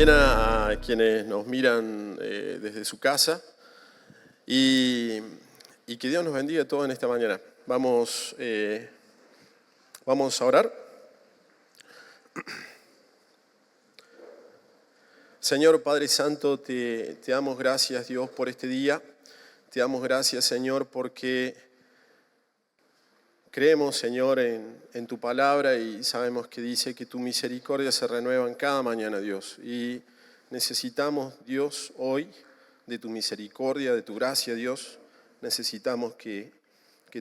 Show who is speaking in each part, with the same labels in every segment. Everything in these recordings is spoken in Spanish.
Speaker 1: mañana a quienes nos miran desde su casa y que Dios nos bendiga a todos en esta mañana. Vamos a orar. Señor Padre Santo, te damos gracias, Dios, por este día. Te damos gracias, Señor, porque creemos, Señor, en tu palabra y sabemos que dice que tu misericordia se renueva en cada mañana, Dios. Y necesitamos, Dios, hoy de tu misericordia, de tu gracia, Dios. Necesitamos que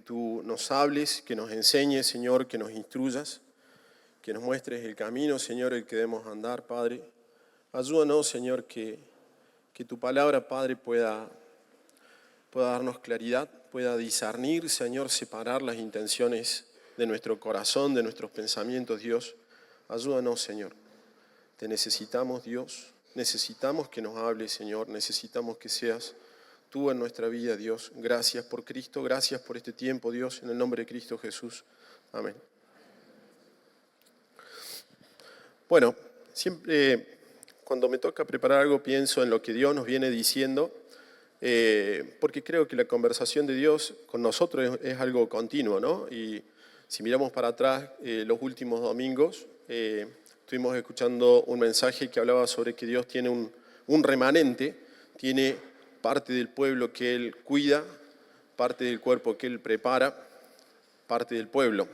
Speaker 1: tú nos hables, que nos enseñes, Señor, que nos instruyas, que nos muestres el camino, Señor, el que debemos andar, Padre. Ayúdanos, Señor, que tu palabra, Padre, pueda darnos claridad, pueda discernir, Señor, separar las intenciones de nuestro corazón, de nuestros pensamientos, Dios. Ayúdanos, Señor. Te necesitamos, Dios. Necesitamos que nos hables, Señor. Necesitamos que seas tú en nuestra vida, Dios. Gracias por Cristo, gracias por este tiempo, Dios, en el nombre de Cristo Jesús. Amén. Bueno, siempre cuando me toca preparar algo pienso en lo que Dios nos viene diciendo, porque creo que la conversación de Dios con nosotros es algo continuo, ¿no? Y si miramos para atrás, los últimos domingos, estuvimos escuchando un mensaje que hablaba sobre que Dios tiene un remanente, tiene parte del pueblo que Él cuida, parte del cuerpo que Él prepara, parte del pueblo.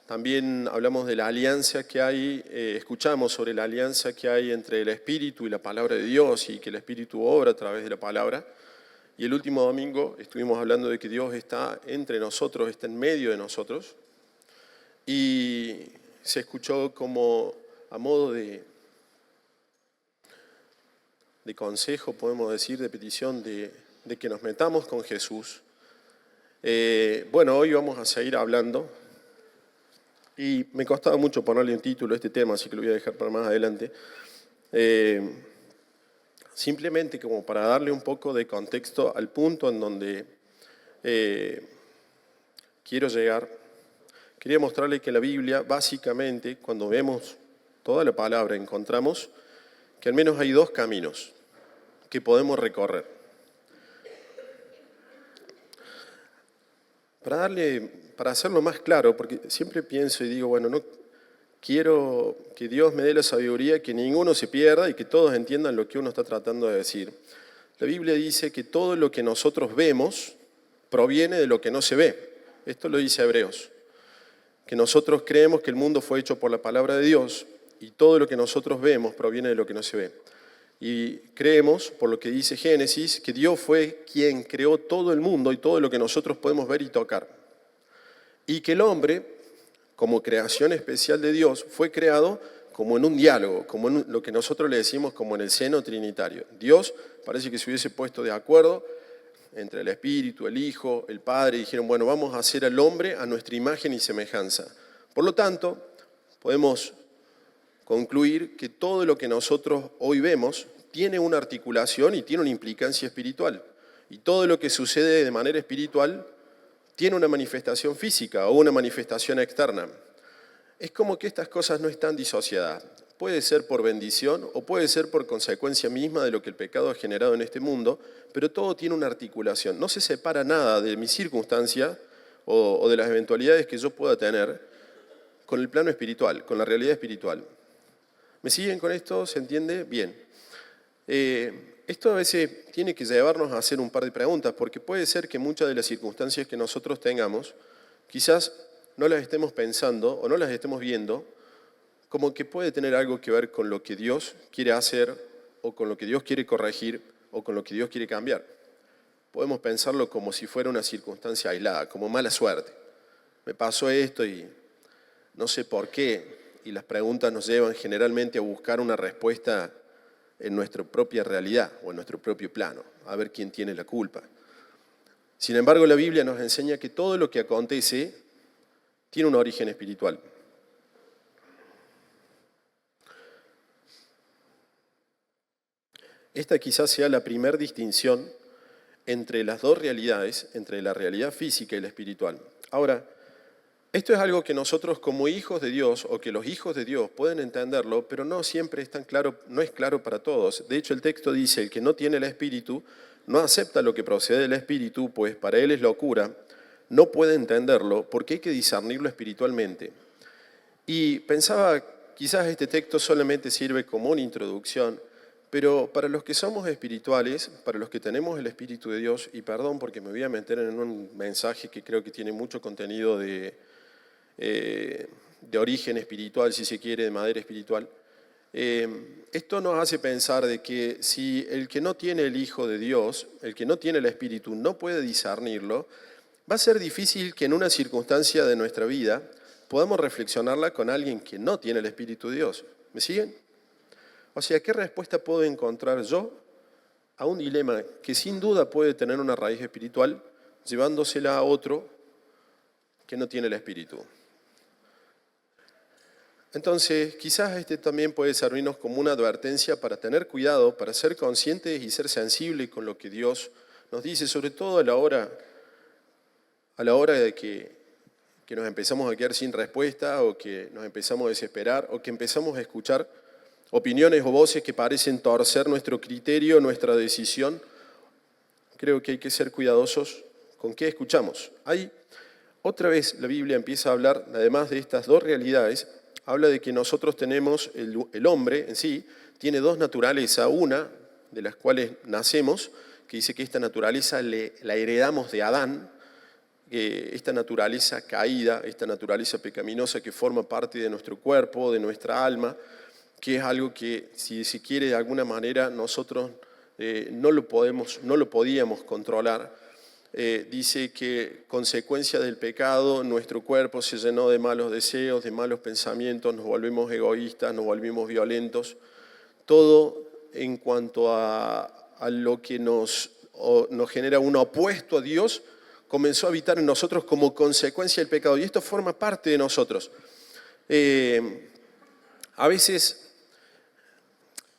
Speaker 1: También hablamos de la alianza que hay, escuchamos sobre la alianza que hay entre el Espíritu y la Palabra de Dios y que el Espíritu obra a través de la Palabra. Y el último domingo estuvimos hablando de que Dios está entre nosotros, está en medio de nosotros. Y se escuchó como a modo de consejo, podemos decir, de petición de que nos metamos con Jesús. Bueno, hoy vamos a seguir hablando. Y me costaba mucho ponerle un título a este tema, así que lo voy a dejar para más adelante. Simplemente como para darle un poco de contexto al punto en donde quiero llegar. Quería mostrarle que en la Biblia, básicamente, cuando vemos toda la palabra, encontramos que al menos hay dos caminos que podemos recorrer. Para hacerlo más claro, porque siempre pienso y digo, bueno, no quiero que Dios me dé la sabiduría, que ninguno se pierda y que todos entiendan lo que uno está tratando de decir. La Biblia dice que todo lo que nosotros vemos proviene de lo que no se ve. Esto lo dice Hebreos. Que nosotros creemos que el mundo fue hecho por la palabra de Dios y todo lo que nosotros vemos proviene de lo que no se ve. Y creemos, por lo que dice Génesis, que Dios fue quien creó todo el mundo y todo lo que nosotros podemos ver y tocar. Y que el hombre, como creación especial de Dios, fue creado como en un diálogo, como en lo que nosotros le decimos como en el seno trinitario. Dios parece que se hubiese puesto de acuerdo entre el Espíritu, el Hijo, el Padre, y dijeron, bueno, vamos a hacer al hombre a nuestra imagen y semejanza. Por lo tanto, podemos concluir que todo lo que nosotros hoy vemos tiene una articulación y tiene una implicancia espiritual. Y todo lo que sucede de manera espiritual tiene una manifestación física o una manifestación externa. Es como que estas cosas no están disociadas. Puede ser por bendición o puede ser por consecuencia misma de lo que el pecado ha generado en este mundo, pero todo tiene una articulación. No se separa nada de mi circunstancia o de las eventualidades que yo pueda tener con el plano espiritual, con la realidad espiritual. ¿Me siguen con esto? ¿Se entiende? Bien. Esto a veces tiene que llevarnos a hacer un par de preguntas, porque puede ser que muchas de las circunstancias que nosotros tengamos, quizás no las estemos pensando o no las estemos viendo, como que puede tener algo que ver con lo que Dios quiere hacer o con lo que Dios quiere corregir o con lo que Dios quiere cambiar. Podemos pensarlo como si fuera una circunstancia aislada, como mala suerte. Me pasó esto y no sé por qué. Y las preguntas nos llevan generalmente a buscar una respuesta en nuestra propia realidad o en nuestro propio plano, a ver quién tiene la culpa. Sin embargo, la Biblia nos enseña que todo lo que acontece tiene un origen espiritual. Esta quizás sea la primera distinción entre las dos realidades, entre la realidad física y la espiritual. Ahora, Esto es algo que nosotros como hijos de Dios o que los hijos de Dios pueden entenderlo, pero no siempre es tan claro, no es claro para todos. De hecho, el texto dice, el que no tiene el Espíritu no acepta lo que procede del Espíritu, pues para él es locura, no puede entenderlo porque hay que discernirlo espiritualmente. Y pensaba, quizás este texto solamente sirve como una introducción, pero para los que somos espirituales, para los que tenemos el Espíritu de Dios, y perdón porque me voy a meter en un mensaje que creo que tiene mucho contenido de origen espiritual, si se quiere, de madera espiritual, esto nos hace pensar de que si el que no tiene el Hijo de Dios, el que no tiene el Espíritu, no puede discernirlo, va a ser difícil que en una circunstancia de nuestra vida podamos reflexionarla con alguien que no tiene el Espíritu de Dios. ¿Me siguen? O sea, ¿qué respuesta puedo encontrar yo a un dilema que sin duda puede tener una raíz espiritual, llevándosela a otro que no tiene el Espíritu? Entonces, quizás este también puede servirnos como una advertencia para tener cuidado, para ser conscientes y ser sensibles con lo que Dios nos dice, sobre todo a la hora de que nos empezamos a quedar sin respuesta o que nos empezamos a desesperar o que empezamos a escuchar opiniones o voces que parecen torcer nuestro criterio, nuestra decisión. Creo que hay que ser cuidadosos con qué escuchamos. Otra vez la Biblia empieza a hablar, además de estas dos realidades, habla de que nosotros tenemos, el hombre en sí, tiene dos naturalezas, una de las cuales nacemos, que dice que esta naturaleza la heredamos de Adán, esta naturaleza caída, esta naturaleza pecaminosa que forma parte de nuestro cuerpo, de nuestra alma, que es algo que, si se quiere, de alguna manera nosotros no lo podíamos controlar. Dice que consecuencia del pecado nuestro cuerpo se llenó de malos deseos, de malos pensamientos, nos volvimos egoístas, nos volvimos violentos. Todo en cuanto a lo que nos genera un opuesto a Dios, comenzó a habitar en nosotros como consecuencia del pecado. Y esto forma parte de nosotros. A veces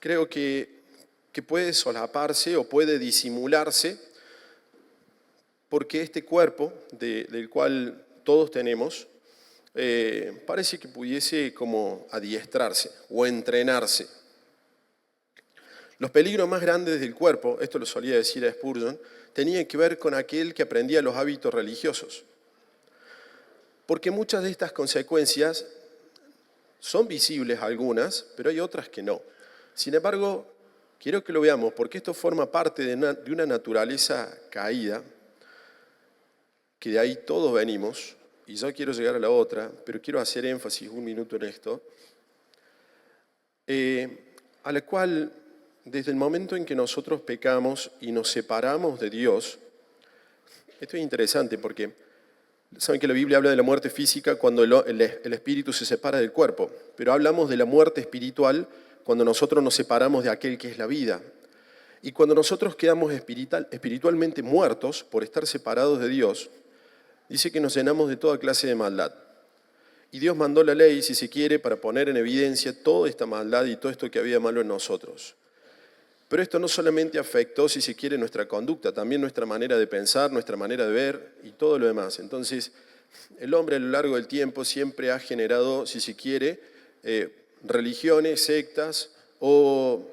Speaker 1: creo que puede solaparse o puede disimularse porque este cuerpo del cual todos tenemos parece que pudiese como adiestrarse o entrenarse. Los peligros más grandes del cuerpo, esto lo solía decir a Spurgeon, tenían que ver con aquel que aprendía los hábitos religiosos. Porque muchas de estas consecuencias son visibles algunas, pero hay otras que no. Sin embargo, quiero que lo veamos porque esto forma parte de una naturaleza caída, que de ahí todos venimos, y yo quiero llegar a la otra, pero quiero hacer énfasis un minuto en esto, a la cual desde el momento en que nosotros pecamos y nos separamos de Dios, esto es interesante porque saben que la Biblia habla de la muerte física cuando el espíritu se separa del cuerpo, pero hablamos de la muerte espiritual cuando nosotros nos separamos de aquel que es la vida. Y cuando nosotros quedamos espiritualmente muertos por estar separados de Dios, dice que nos llenamos de toda clase de maldad. Y Dios mandó la ley, si se quiere, para poner en evidencia toda esta maldad y todo esto que había malo en nosotros. Pero esto no solamente afectó, si se quiere, nuestra conducta, también nuestra manera de pensar, nuestra manera de ver y todo lo demás. Entonces, el hombre a lo largo del tiempo siempre ha generado, si se quiere, religiones, sectas o,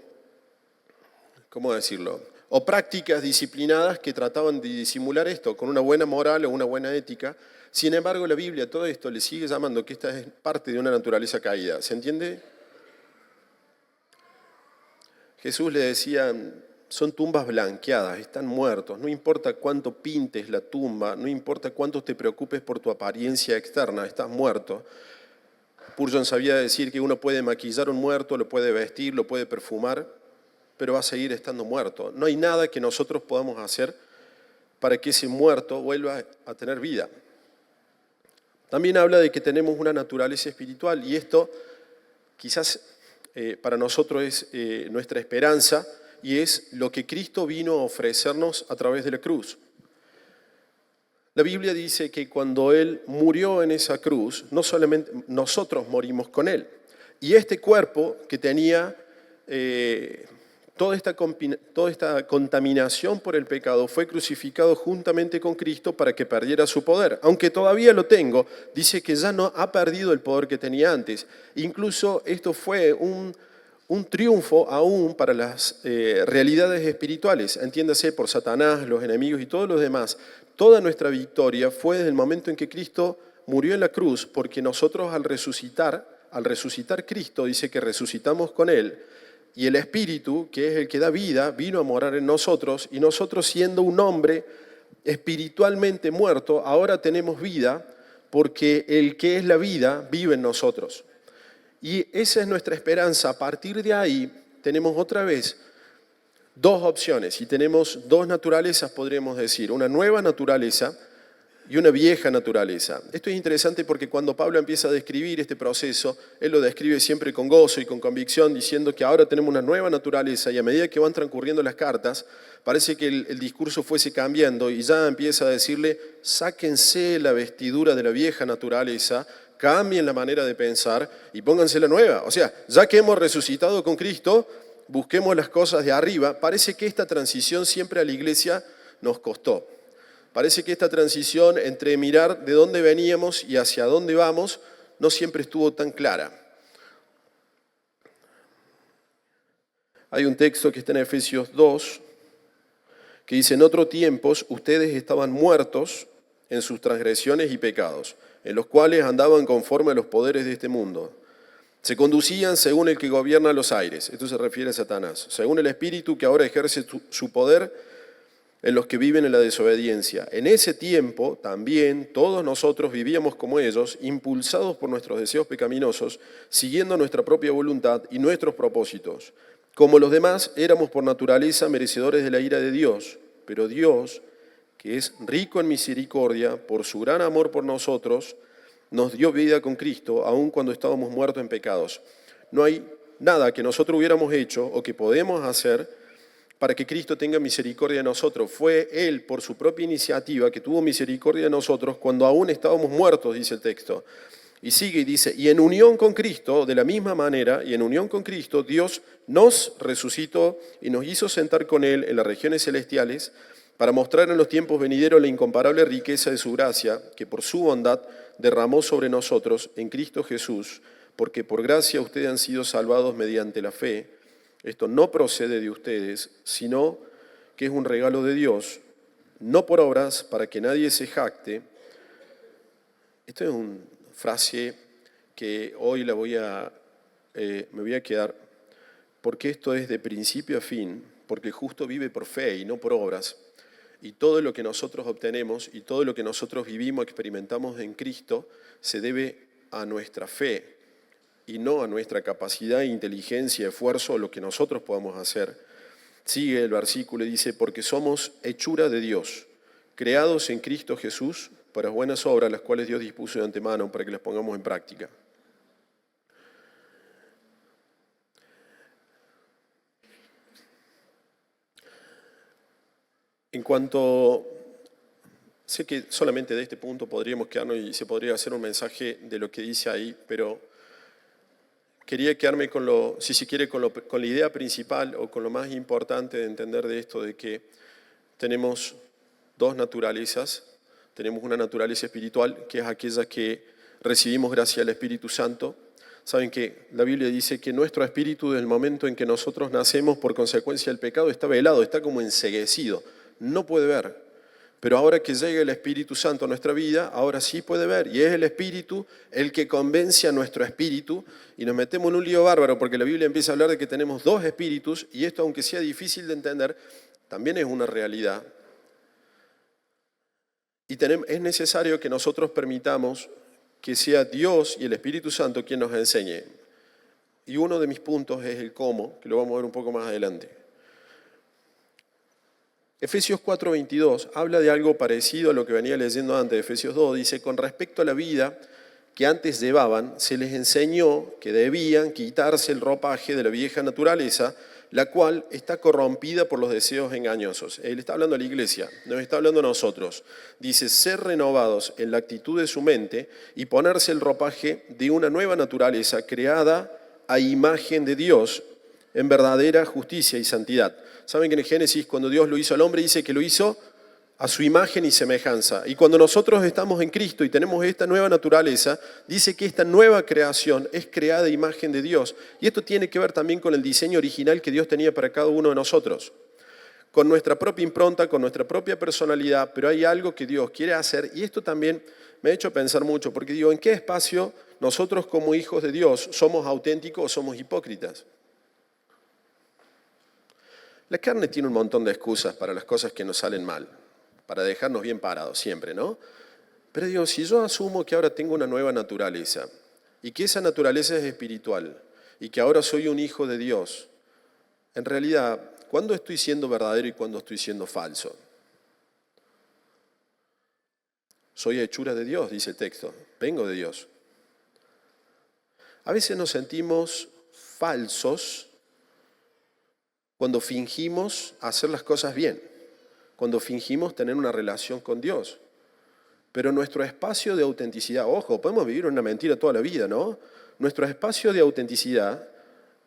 Speaker 1: ¿cómo decirlo?, o prácticas disciplinadas que trataban de disimular esto con una buena moral o una buena ética. Sin embargo, la Biblia todo esto le sigue llamando que esta es parte de una naturaleza caída. ¿Se entiende? Jesús le decía, son tumbas blanqueadas, están muertos. No importa cuánto pintes la tumba, no importa cuánto te preocupes por tu apariencia externa, estás muerto. Spurgeon sabía decir que uno puede maquillar a un muerto, lo puede vestir, lo puede perfumar, pero va a seguir estando muerto. No hay nada que nosotros podamos hacer para que ese muerto vuelva a tener vida. También habla de que tenemos una naturaleza espiritual y esto quizás para nosotros es nuestra esperanza y es lo que Cristo vino a ofrecernos a través de la cruz. La Biblia dice que cuando Él murió en esa cruz, no solamente nosotros morimos con Él. Y este cuerpo que tenía toda esta contaminación por el pecado fue crucificado juntamente con Cristo para que perdiera su poder. Aunque todavía lo tengo, dice que ya no ha perdido el poder que tenía antes. Incluso esto fue un triunfo aún para las realidades espirituales. Entiéndase, por Satanás, los enemigos y todos los demás. Toda nuestra victoria fue desde el momento en que Cristo murió en la cruz, porque nosotros al resucitar Cristo, dice que resucitamos con Él, y el Espíritu, que es el que da vida, vino a morar en nosotros, y nosotros siendo un hombre espiritualmente muerto, ahora tenemos vida, porque el que es la vida vive en nosotros. Y esa es nuestra esperanza. A partir de ahí tenemos otra vez dos opciones, y tenemos dos naturalezas, podríamos decir, una nueva naturaleza y una vieja naturaleza. Esto es interesante porque cuando Pablo empieza a describir este proceso, él lo describe siempre con gozo y con convicción, diciendo que ahora tenemos una nueva naturaleza, y a medida que van transcurriendo las cartas, parece que el discurso fuese cambiando y ya empieza a decirle, sáquense la vestidura de la vieja naturaleza, cambien la manera de pensar y pónganse la nueva. O sea, ya que hemos resucitado con Cristo, busquemos las cosas de arriba. Parece que esta transición siempre a la iglesia nos costó. Parece que esta transición entre mirar de dónde veníamos y hacia dónde vamos no siempre estuvo tan clara. Hay un texto que está en Efesios 2 que dice, en otros tiempos ustedes estaban muertos en sus transgresiones y pecados, en los cuales andaban conforme a los poderes de este mundo. Se conducían según el que gobierna los aires, esto se refiere a Satanás, según el espíritu que ahora ejerce su poder en los que viven en la desobediencia. En ese tiempo también todos nosotros vivíamos como ellos, impulsados por nuestros deseos pecaminosos, siguiendo nuestra propia voluntad y nuestros propósitos. Como los demás, éramos por naturaleza merecedores de la ira de Dios, pero Dios, que es rico en misericordia, por su gran amor por nosotros, nos dio vida con Cristo, aun cuando estábamos muertos en pecados. No hay nada que nosotros hubiéramos hecho o que podemos hacer para que Cristo tenga misericordia de nosotros. Fue Él, por su propia iniciativa, que tuvo misericordia de nosotros cuando aún estábamos muertos, dice el texto. Y sigue y dice, y en unión con Cristo, de la misma manera, y en unión con Cristo, Dios nos resucitó y nos hizo sentar con Él en las regiones celestiales para mostrar en los tiempos venideros la incomparable riqueza de su gracia, que por su bondad derramó sobre nosotros en Cristo Jesús, porque por gracia ustedes han sido salvados mediante la fe. Esto no procede de ustedes, sino que es un regalo de Dios, no por obras, para que nadie se jacte. Esta es una frase que hoy me voy a quedar, porque esto es de principio a fin, porque el justo vive por fe y no por obras. Y todo lo que nosotros obtenemos y todo lo que nosotros vivimos, experimentamos en Cristo, se debe a nuestra fe y no a nuestra capacidad, inteligencia, esfuerzo o lo que nosotros podamos hacer. Sigue el versículo y dice, porque somos hechura de Dios, creados en Cristo Jesús para buenas obras, las cuales Dios dispuso de antemano para que las pongamos en práctica. En cuanto, sé que solamente de este punto podríamos quedarnos y se podría hacer un mensaje de lo que dice ahí, pero quería quedarme con con la idea principal o con lo más importante de entender de esto, de que tenemos dos naturalezas. Tenemos una naturaleza espiritual, que es aquella que recibimos gracias al Espíritu Santo. Saben que la Biblia dice que nuestro espíritu, desde el momento en que nosotros nacemos por consecuencia del pecado, está velado, está como enceguecido, no puede ver. Pero ahora que llega el Espíritu Santo a nuestra vida, ahora sí puede ver. Y es el Espíritu el que convence a nuestro espíritu. Y nos metemos en un lío bárbaro porque la Biblia empieza a hablar de que tenemos dos espíritus. Y esto, aunque sea difícil de entender, también es una realidad. Y es necesario que nosotros permitamos que sea Dios y el Espíritu Santo quien nos enseñe. Y uno de mis puntos es el cómo, que lo vamos a ver un poco más adelante. Efesios 4:22 habla de algo parecido a lo que venía leyendo antes de Efesios 2. Dice, con respecto a la vida que antes llevaban, se les enseñó que debían quitarse el ropaje de la vieja naturaleza, la cual está corrompida por los deseos engañosos. Él está hablando a la iglesia, nos está hablando a nosotros. Dice, ser renovados en la actitud de su mente y ponerse el ropaje de una nueva naturaleza creada a imagen de Dios en verdadera justicia y santidad. Saben que en Génesis, cuando Dios lo hizo al hombre, dice que lo hizo a su imagen y semejanza. Y cuando nosotros estamos en Cristo y tenemos esta nueva naturaleza, dice que esta nueva creación es creada a imagen de Dios. Y esto tiene que ver también con el diseño original que Dios tenía para cada uno de nosotros. Con nuestra propia impronta, con nuestra propia personalidad, pero hay algo que Dios quiere hacer, y esto también me ha hecho pensar mucho, porque digo, ¿en qué espacio nosotros como hijos de Dios somos auténticos o somos hipócritas? La carne tiene un montón de excusas para las cosas que nos salen mal, para dejarnos bien parados siempre, ¿no? Pero digo, si yo asumo que ahora tengo una nueva naturaleza, y que esa naturaleza es espiritual, y que ahora soy un hijo de Dios, en realidad, ¿cuándo estoy siendo verdadero y cuándo estoy siendo falso? Soy hechura de Dios, dice el texto. Vengo de Dios. A veces nos sentimos falsos cuando fingimos hacer las cosas bien, cuando fingimos tener una relación con Dios. Pero nuestro espacio de autenticidad, ojo, podemos vivir una mentira toda la vida, ¿no? Nuestro espacio de autenticidad,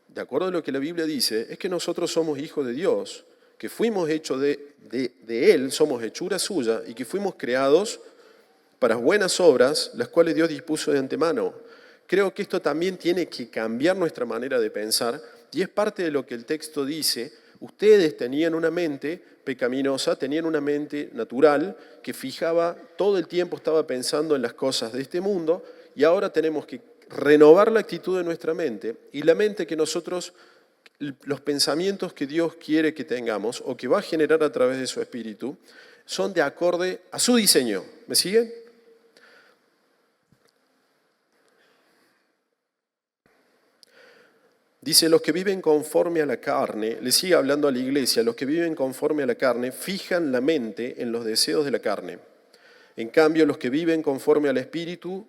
Speaker 1: de acuerdo a lo que la Biblia dice, es que nosotros somos hijos de Dios, que fuimos hechos de Él, somos hechura suya y que fuimos creados para buenas obras, las cuales Dios dispuso de antemano. Creo que esto también tiene que cambiar nuestra manera de pensar y es parte de lo que el texto dice. Ustedes tenían una mente pecaminosa, tenían una mente natural que fijaba, todo el tiempo estaba pensando en las cosas de este mundo y ahora tenemos que renovar la actitud de nuestra mente y la mente que nosotros, los pensamientos que Dios quiere que tengamos o que va a generar a través de su Espíritu, son de acorde a su diseño. ¿Me siguen? Dice, los que viven conforme a la carne, le sigue hablando a la iglesia, los que viven conforme a la carne fijan la mente en los deseos de la carne. En cambio, los que viven conforme al Espíritu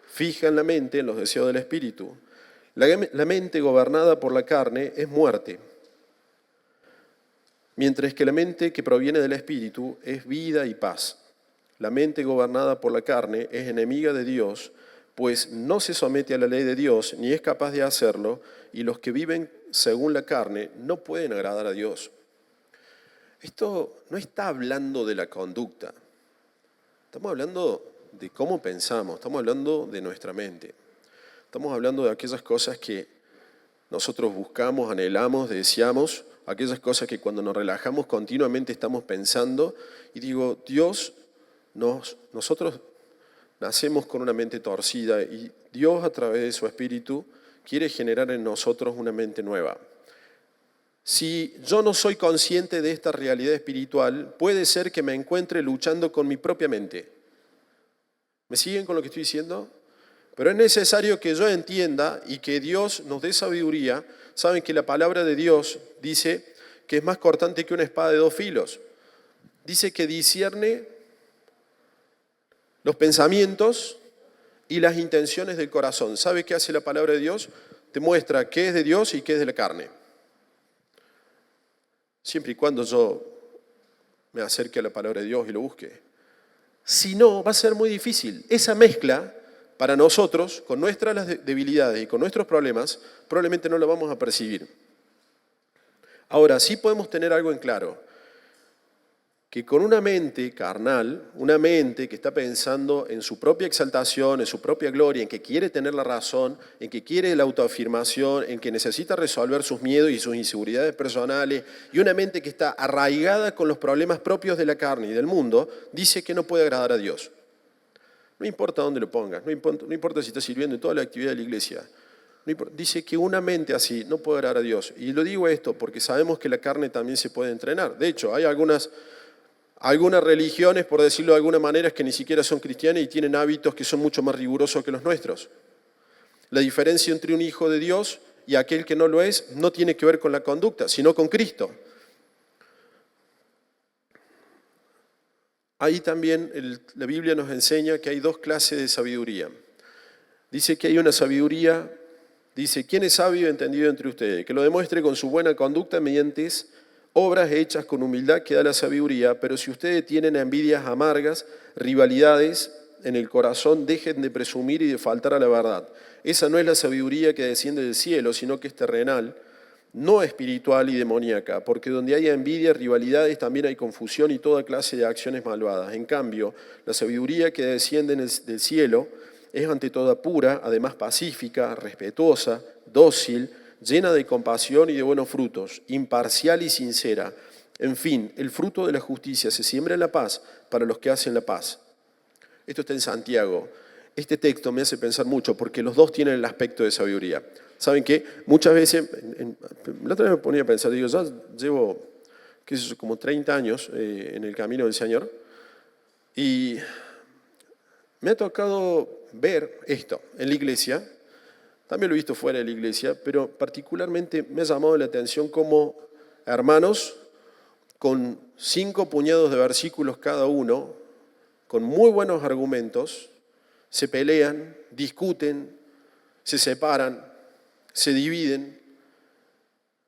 Speaker 1: fijan la mente en los deseos del Espíritu. La mente gobernada por la carne es muerte, mientras que la mente que proviene del Espíritu es vida y paz. La mente gobernada por la carne es enemiga de Dios, pues no se somete a la ley de Dios, ni es capaz de hacerlo, y los que viven según la carne no pueden agradar a Dios. Esto no está hablando de la conducta, estamos hablando de cómo pensamos, estamos hablando de nuestra mente, estamos hablando de aquellas cosas que nosotros buscamos, anhelamos, deseamos, aquellas cosas que cuando nos relajamos continuamente estamos pensando, y digo, nosotros nacemos con una mente torcida y Dios a través de su Espíritu quiere generar en nosotros una mente nueva. Si yo no soy consciente de esta realidad espiritual, puede ser que me encuentre luchando con mi propia mente. ¿Me siguen con lo que estoy diciendo? Pero es necesario que yo entienda y que Dios nos dé sabiduría. Saben que la palabra de Dios dice que es más cortante que una espada de dos filos. Dice que discierne los pensamientos y las intenciones del corazón. ¿Sabe qué hace la palabra de Dios? Te muestra qué es de Dios y qué es de la carne. Siempre y cuando yo me acerque a la palabra de Dios y lo busque. Si no, va a ser muy difícil. Esa mezcla, para nosotros, con nuestras debilidades y con nuestros problemas, probablemente no la vamos a percibir. Ahora, sí podemos tener algo en claro. Que con una mente carnal, una mente que está pensando en su propia exaltación, en su propia gloria, en que quiere tener la razón, en que quiere la autoafirmación, en que necesita resolver sus miedos y sus inseguridades personales, y una mente que está arraigada con los problemas propios de la carne y del mundo, dice que no puede agradar a Dios. No importa dónde lo pongas, no importa si está sirviendo en toda la actividad de la iglesia. Dice que una mente así no puede agradar a Dios. Y lo digo esto porque sabemos que la carne también se puede entrenar. De hecho, hay algunas religiones, por decirlo de alguna manera, que ni siquiera son cristianas y tienen hábitos que son mucho más rigurosos que los nuestros. La diferencia entre un hijo de Dios y aquel que no lo es no tiene que ver con la conducta, sino con Cristo. Ahí también la Biblia nos enseña que hay dos clases de sabiduría. Dice que hay una sabiduría, dice, ¿quién es sabio y entendido entre ustedes? Que lo demuestre con su buena conducta mediante obras hechas con humildad que da la sabiduría, pero si ustedes tienen envidias amargas, rivalidades en el corazón, dejen de presumir y de faltar a la verdad. Esa no es la sabiduría que desciende del cielo, sino que es terrenal, no espiritual y demoníaca, porque donde hay envidia, rivalidades, también hay confusión y toda clase de acciones malvadas. En cambio, la sabiduría que desciende del cielo es ante toda pura, además pacífica, respetuosa, dócil, llena de compasión y de buenos frutos, imparcial y sincera. En fin, el fruto de la justicia se siembra en la paz para los que hacen la paz. Esto está en Santiago. Este texto me hace pensar mucho porque los dos tienen el aspecto de sabiduría. ¿Saben qué? Muchas veces, la otra vez me ponía a pensar, digo, ya llevo, qué sé yo, como 30 años en el camino del Señor y me ha tocado ver esto en la iglesia, también lo he visto fuera de la iglesia, pero particularmente me ha llamado la atención cómo hermanos con 5 puñados de versículos cada uno, con muy buenos argumentos, se pelean, discuten, se separan, se dividen,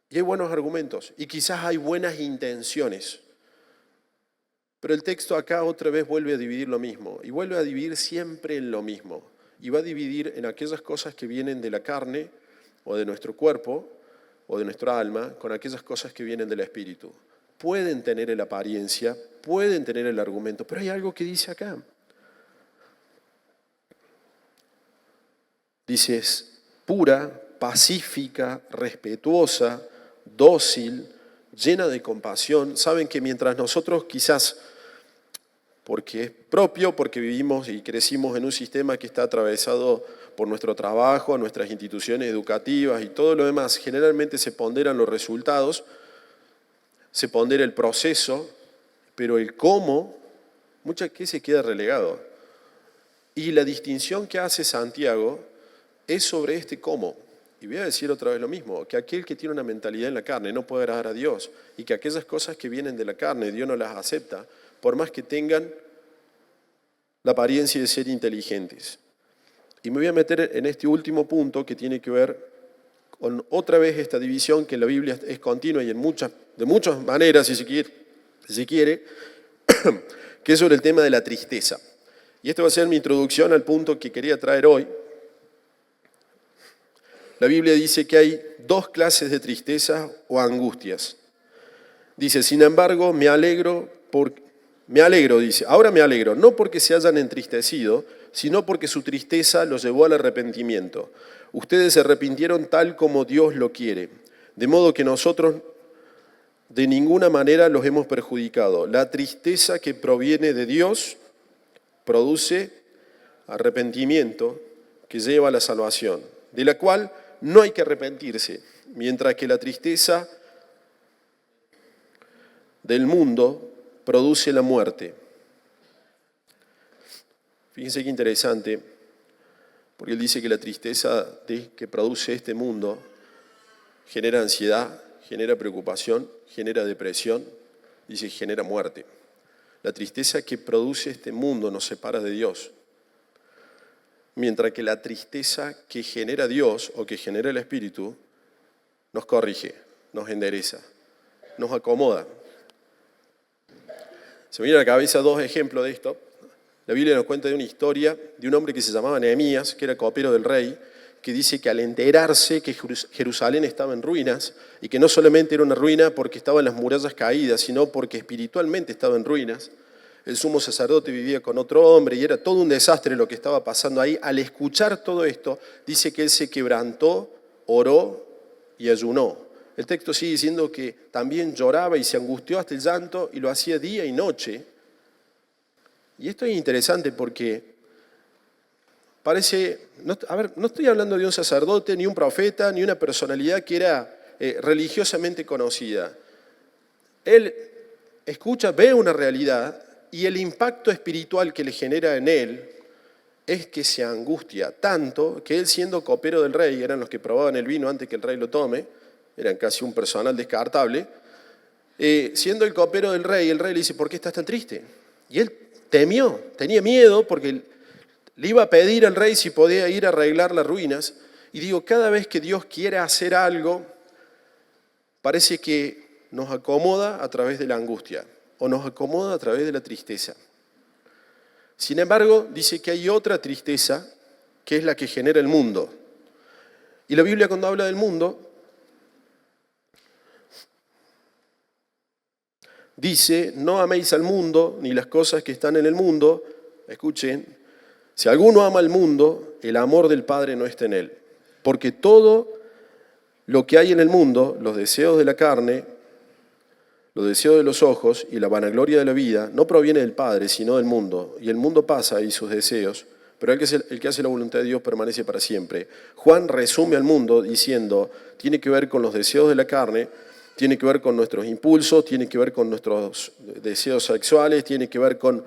Speaker 1: y hay buenos argumentos, y quizás hay buenas intenciones. Pero el texto acá otra vez vuelve a dividir lo mismo, y vuelve a dividir siempre en lo mismo, y va a dividir en aquellas cosas que vienen de la carne, o de nuestro cuerpo, o de nuestra alma, con aquellas cosas que vienen del espíritu. Pueden tener la apariencia, pueden tener el argumento, pero hay algo que dice acá. Dice, es pura, pacífica, respetuosa, dócil, llena de compasión. Saben que mientras nosotros quizás, porque es propio, porque vivimos y crecimos en un sistema que está atravesado por nuestro trabajo, nuestras instituciones educativas y todo lo demás, generalmente se ponderan los resultados, se pondera el proceso, pero el cómo, muchas veces se queda relegado. Y la distinción que hace Santiago es sobre este cómo. Y voy a decir otra vez lo mismo, que aquel que tiene una mentalidad en la carne no puede agradar a Dios, y que aquellas cosas que vienen de la carne Dios no las acepta, por más que tengan la apariencia de ser inteligentes. Y me voy a meter en este último punto que tiene que ver con otra vez esta división que en la Biblia es continua y de muchas maneras, si se quiere, que es sobre el tema de la tristeza. Y esta va a ser mi introducción al punto que quería traer hoy. La Biblia dice que hay 2 clases de tristeza o angustias. Dice, sin embargo, dice, ahora me alegro, no porque se hayan entristecido, sino porque su tristeza los llevó al arrepentimiento. Ustedes se arrepintieron tal como Dios lo quiere, de modo que nosotros de ninguna manera los hemos perjudicado. La tristeza que proviene de Dios produce arrepentimiento que lleva a la salvación, de la cual no hay que arrepentirse, mientras que la tristeza del mundo produce la muerte. Fíjense qué interesante, porque él dice que la tristeza que produce este mundo genera ansiedad, genera preocupación, genera depresión, dice que genera muerte. La tristeza que produce este mundo nos separa de Dios, mientras que la tristeza que genera Dios o que genera el Espíritu nos corrige, nos endereza, nos acomoda. Se me vienen a la cabeza 2 ejemplos de esto. La Biblia nos cuenta de una historia de un hombre que se llamaba Nehemías, que era copero del rey, que dice que al enterarse que Jerusalén estaba en ruinas, y que no solamente era una ruina porque estaban las murallas caídas, sino porque espiritualmente estaba en ruinas, el sumo sacerdote vivía con otro hombre y era todo un desastre lo que estaba pasando ahí. Al escuchar todo esto, dice que él se quebrantó, oró y ayunó. El texto sigue diciendo que también lloraba y se angustió hasta el llanto y lo hacía día y noche. Y esto es interesante porque parece, no estoy hablando de un sacerdote, ni un profeta, ni una personalidad que era religiosamente conocida. Él escucha, ve una realidad y el impacto espiritual que le genera en él es que se angustia tanto que él, siendo copero del rey, eran los que probaban el vino antes que el rey lo tome, eran casi un personal descartable, siendo el copero del rey, el rey le dice, ¿por qué estás tan triste? Y él temió, tenía miedo porque le iba a pedir al rey si podía ir a arreglar las ruinas. Y digo, cada vez que Dios quiere hacer algo, parece que nos acomoda a través de la angustia o nos acomoda a través de la tristeza. Sin embargo, dice que hay otra tristeza que es la que genera el mundo. Y la Biblia, cuando habla del mundo, dice, no améis al mundo ni las cosas que están en el mundo. Escuchen, si alguno ama al mundo, el amor del Padre no está en él. Porque todo lo que hay en el mundo, los deseos de la carne, los deseos de los ojos y la vanagloria de la vida, no proviene del Padre, sino del mundo. Y el mundo pasa y sus deseos, pero el que hace la voluntad de Dios permanece para siempre. Juan resume al mundo diciendo, tiene que ver con los deseos de la carne, tiene que ver con nuestros impulsos, tiene que ver con nuestros deseos sexuales, tiene que ver con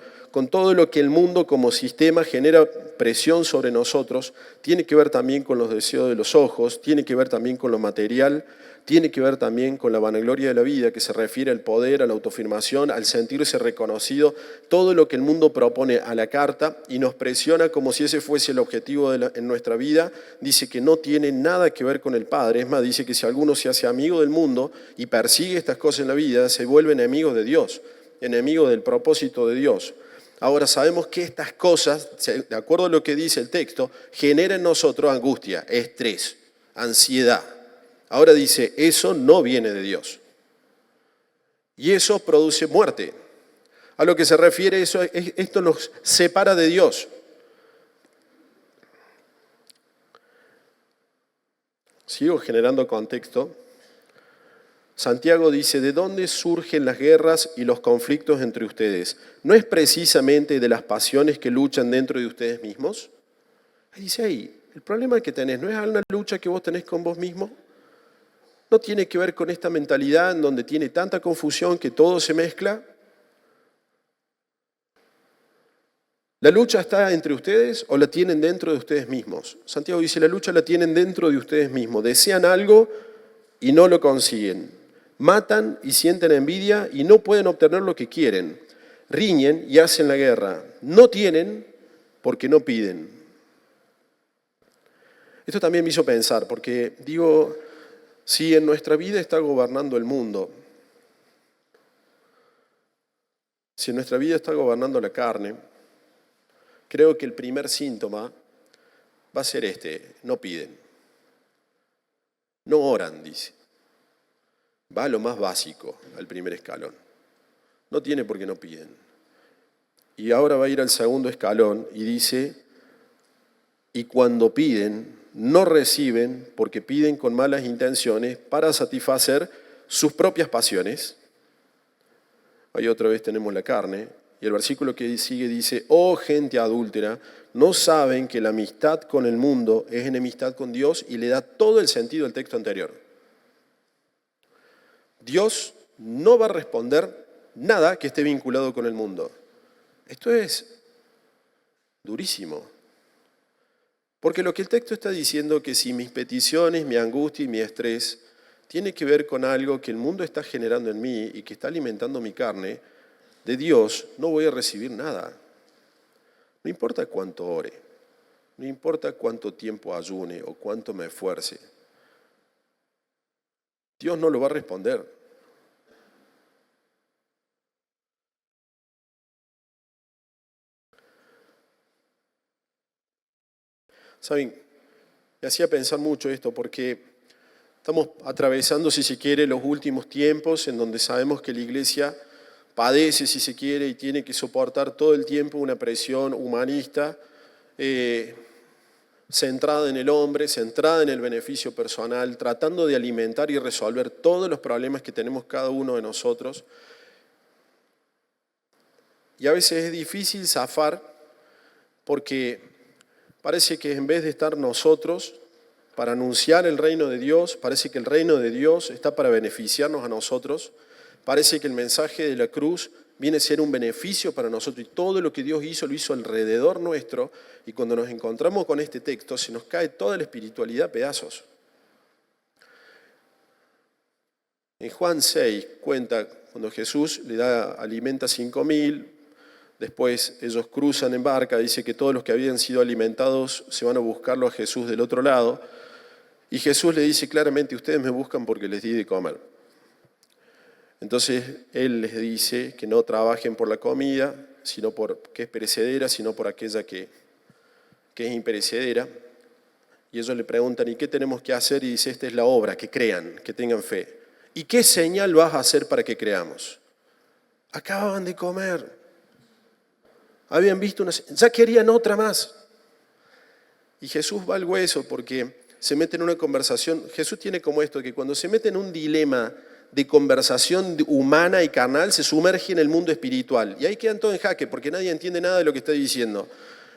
Speaker 1: todo lo que el mundo como sistema genera presión sobre nosotros, tiene que ver también con los deseos de los ojos, tiene que ver también con lo material, tiene que ver también con la vanagloria de la vida, que se refiere al poder, a la autoafirmación, al sentirse reconocido, todo lo que el mundo propone a la carta y nos presiona como si ese fuese el objetivo en nuestra vida, dice que no tiene nada que ver con el Padre. Es más, dice que si alguno se hace amigo del mundo y persigue estas cosas en la vida, se vuelve enemigo de Dios, enemigo del propósito de Dios. Ahora sabemos que estas cosas, de acuerdo a lo que dice el texto, generan en nosotros angustia, estrés, ansiedad. Ahora dice, eso no viene de Dios. Y eso produce muerte. A lo que se refiere eso, esto nos separa de Dios. Sigo generando contexto. Santiago dice, ¿de dónde surgen las guerras y los conflictos entre ustedes? ¿No es precisamente de las pasiones que luchan dentro de ustedes mismos? Ahí dice, el problema que tenés no es una lucha que vos tenés con vos mismo. ¿No tiene que ver con esta mentalidad en donde tiene tanta confusión que todo se mezcla? ¿La lucha está entre ustedes o la tienen dentro de ustedes mismos? Santiago dice, la lucha la tienen dentro de ustedes mismos. Desean algo y no lo consiguen. Matan y sienten envidia y no pueden obtener lo que quieren. Riñen y hacen la guerra. No tienen porque no piden. Esto también me hizo pensar, porque digo, si en nuestra vida está gobernando el mundo, si en nuestra vida está gobernando la carne, creo que el primer síntoma va a ser no piden. No oran, dice. Va a lo más básico, al primer escalón. No tiene por qué no piden. Y ahora va a ir al segundo escalón y dice, y cuando piden, no reciben porque piden con malas intenciones para satisfacer sus propias pasiones. Ahí otra vez tenemos la carne. Y el versículo que sigue dice, oh gente adúltera, ¿no saben que la amistad con el mundo es enemistad con Dios? Y le da todo el sentido al texto anterior. Dios no va a responder nada que esté vinculado con el mundo. Esto es durísimo. Porque lo que el texto está diciendo es que si mis peticiones, mi angustia y mi estrés tiene que ver con algo que el mundo está generando en mí y que está alimentando mi carne, de Dios no voy a recibir nada. No importa cuánto ore, no importa cuánto tiempo ayune o cuánto me esfuerce. Dios no lo va a responder. Saben, me hacía pensar mucho esto porque estamos atravesando, si se quiere, los últimos tiempos en donde sabemos que la iglesia padece, si se quiere, y tiene que soportar todo el tiempo una presión humanista centrada en el hombre, centrada en el beneficio personal, tratando de alimentar y resolver todos los problemas que tenemos cada uno de nosotros. Y a veces es difícil zafar porque parece que en vez de estar nosotros para anunciar el reino de Dios, parece que el reino de Dios está para beneficiarnos a nosotros, parece que el mensaje de la cruz viene a ser un beneficio para nosotros y todo lo que Dios hizo lo hizo alrededor nuestro, y cuando nos encontramos con este texto se nos cae toda la espiritualidad a pedazos. En Juan 6 cuenta cuando Jesús alimenta a 5.000, después ellos cruzan en barca, dice que todos los que habían sido alimentados se van a buscarlo a Jesús del otro lado, y Jesús le dice claramente, ustedes me buscan porque les di de comer. Entonces Él les dice que no trabajen por la comida, que es perecedera, sino por aquella que es imperecedera. Y ellos le preguntan, ¿y qué tenemos que hacer? Y dice, esta es la obra, que crean, que tengan fe. ¿Y qué señal vas a hacer para que creamos? Acababan de comer. Habían visto ya querían otra más. Y Jesús va al hueso porque se mete en una conversación. Jesús tiene como esto, que cuando se mete en un dilema de conversación humana y carnal, se sumerge en el mundo espiritual. Y ahí quedan todos en jaque porque nadie entiende nada de lo que está diciendo.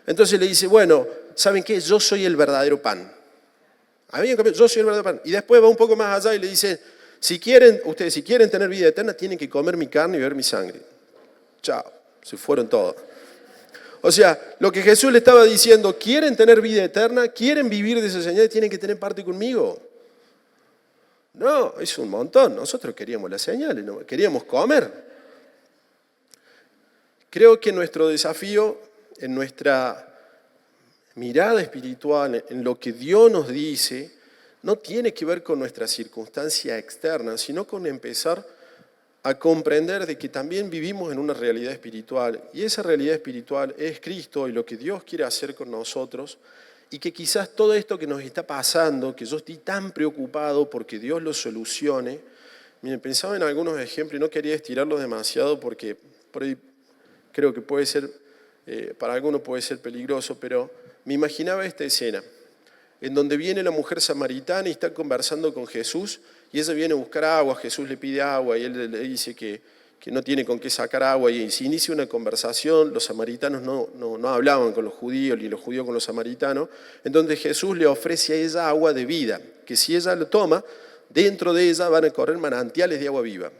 Speaker 1: Entonces le dice, bueno, ¿saben qué? Yo soy el verdadero pan. Yo soy el verdadero pan. Y después va un poco más allá y le dice, si quieren tener vida eterna, tienen que comer mi carne y beber mi sangre. Chao, se fueron todos. O sea, lo que Jesús le estaba diciendo, ¿quieren tener vida eterna? ¿Quieren vivir de esa señal? ¿Tienen que tener parte conmigo? No, es un montón. Nosotros queríamos las señales, ¿no? Queríamos comer. Creo que nuestro desafío, en nuestra mirada espiritual, en lo que Dios nos dice, no tiene que ver con nuestra circunstancia externa, sino con empezar a comprender de que también vivimos en una realidad espiritual, y esa realidad espiritual es Cristo y lo que Dios quiere hacer con nosotros, y que quizás todo esto que nos está pasando, que yo estoy tan preocupado porque Dios lo solucione. Miren, pensaba en algunos ejemplos y no quería estirarlos demasiado porque por ahí creo que puede ser, para algunos puede ser peligroso, pero me imaginaba esta escena, en donde viene la mujer samaritana y está conversando con Jesús, y ella viene a buscar agua, Jesús le pide agua, y él le dice que no tiene con qué sacar agua, y se inicia una conversación. Los samaritanos no hablaban con los judíos, ni los judíos con los samaritanos, entonces Jesús le ofrece a ella agua de vida, que si ella lo toma, dentro de ella van a correr manantiales de agua viva.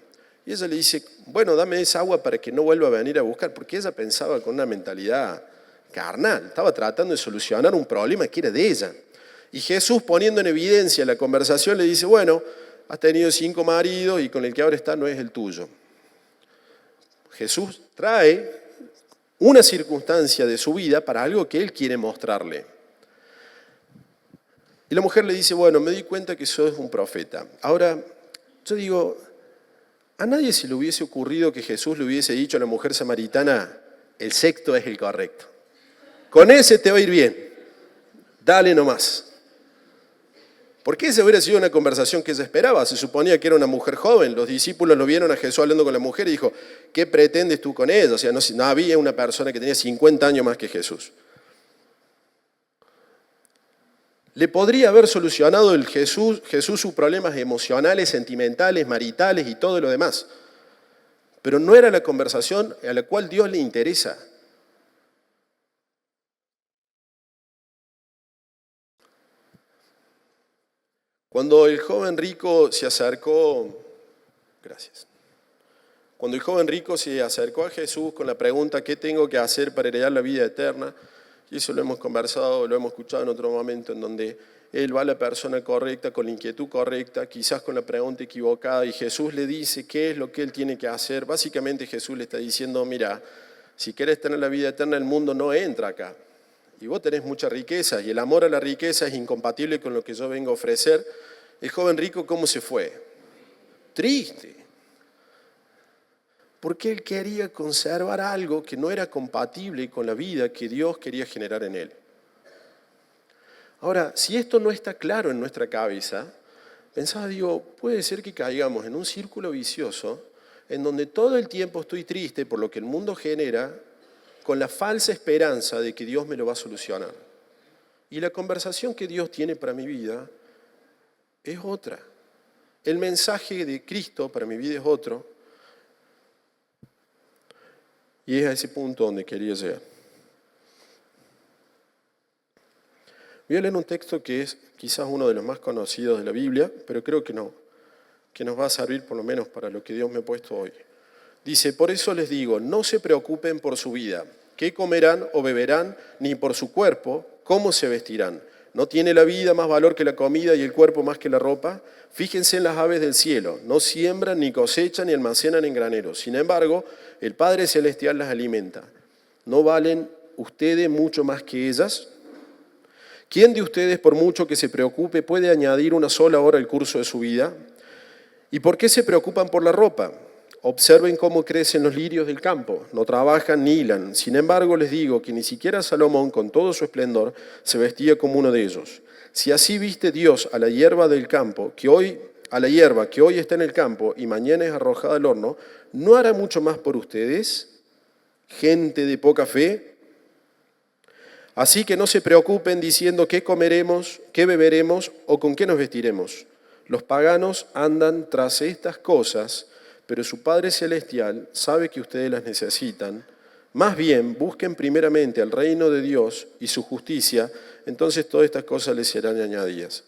Speaker 1: Y ella le dice, bueno, dame esa agua para que no vuelva a venir a buscar, porque ella pensaba con una mentalidad carnal, estaba tratando de solucionar un problema que era de ella. Y Jesús, poniendo en evidencia la conversación, le dice, bueno, has tenido 5 maridos y con el que ahora está no es el tuyo. Jesús trae una circunstancia de su vida para algo que Él quiere mostrarle. Y la mujer le dice, bueno, me di cuenta que sos un profeta. Ahora, yo digo, a nadie se le hubiese ocurrido que Jesús le hubiese dicho a la mujer samaritana, el sexto es el correcto. Con ese te va a ir bien. Dale nomás. Porque esa hubiera sido una conversación que ella esperaba. Se suponía que era una mujer joven. Los discípulos lo vieron a Jesús hablando con la mujer y dijo, ¿qué pretendes tú con ella? O sea, no había una persona que tenía 50 años más que Jesús. Le podría haber solucionado Jesús sus problemas emocionales, sentimentales, maritales y todo lo demás. Pero no era la conversación a la cual Dios le interesa. Cuando el joven rico se acercó a Jesús con la pregunta, ¿qué tengo que hacer para heredar la vida eterna? Y eso lo hemos conversado, lo hemos escuchado en otro momento, en donde él va a la persona correcta, con la inquietud correcta, quizás con la pregunta equivocada, y Jesús le dice qué es lo que él tiene que hacer. Básicamente Jesús le está diciendo, mira, si querés tener la vida eterna, el mundo no entra acá. Y vos tenés mucha riqueza, y el amor a la riqueza es incompatible con lo que yo vengo a ofrecer. El joven rico, ¿cómo se fue? Triste. Porque él quería conservar algo que no era compatible con la vida que Dios quería generar en él. Ahora, si esto no está claro en nuestra cabeza, pensaba, digo, puede ser que caigamos en un círculo vicioso en donde todo el tiempo estoy triste por lo que el mundo genera, con la falsa esperanza de que Dios me lo va a solucionar. Y la conversación que Dios tiene para mi vida es otra. El mensaje de Cristo para mi vida es otro. Y es a ese punto donde quería llegar. Voy a leer un texto que es quizás uno de los más conocidos de la Biblia, pero creo que no, que nos va a servir por lo menos para lo que Dios me ha puesto hoy. Dice, por eso les digo, no se preocupen por su vida, qué comerán o beberán, ni por su cuerpo, cómo se vestirán. ¿No tiene la vida más valor que la comida y el cuerpo más que la ropa? Fíjense en las aves del cielo, no siembran, ni cosechan, ni almacenan en graneros. Sin embargo, el Padre Celestial las alimenta. ¿No valen ustedes mucho más que ellas? ¿Quién de ustedes, por mucho que se preocupe, puede añadir una sola hora al curso de su vida? ¿Y por qué se preocupan por la ropa? Observen cómo crecen los lirios del campo, no trabajan ni hilan. Sin embargo, les digo que ni siquiera Salomón, con todo su esplendor, se vestía como uno de ellos. Si así viste Dios a la hierba del campo, que hoy a la hierba que hoy está en el campo y mañana es arrojada al horno, ¿no hará mucho más por ustedes, gente de poca fe? Así que no se preocupen diciendo qué comeremos, qué beberemos o con qué nos vestiremos. Los paganos andan tras estas cosas, pero su Padre Celestial sabe que ustedes las necesitan. Más bien, busquen primeramente el reino de Dios y su justicia, entonces todas estas cosas les serán añadidas.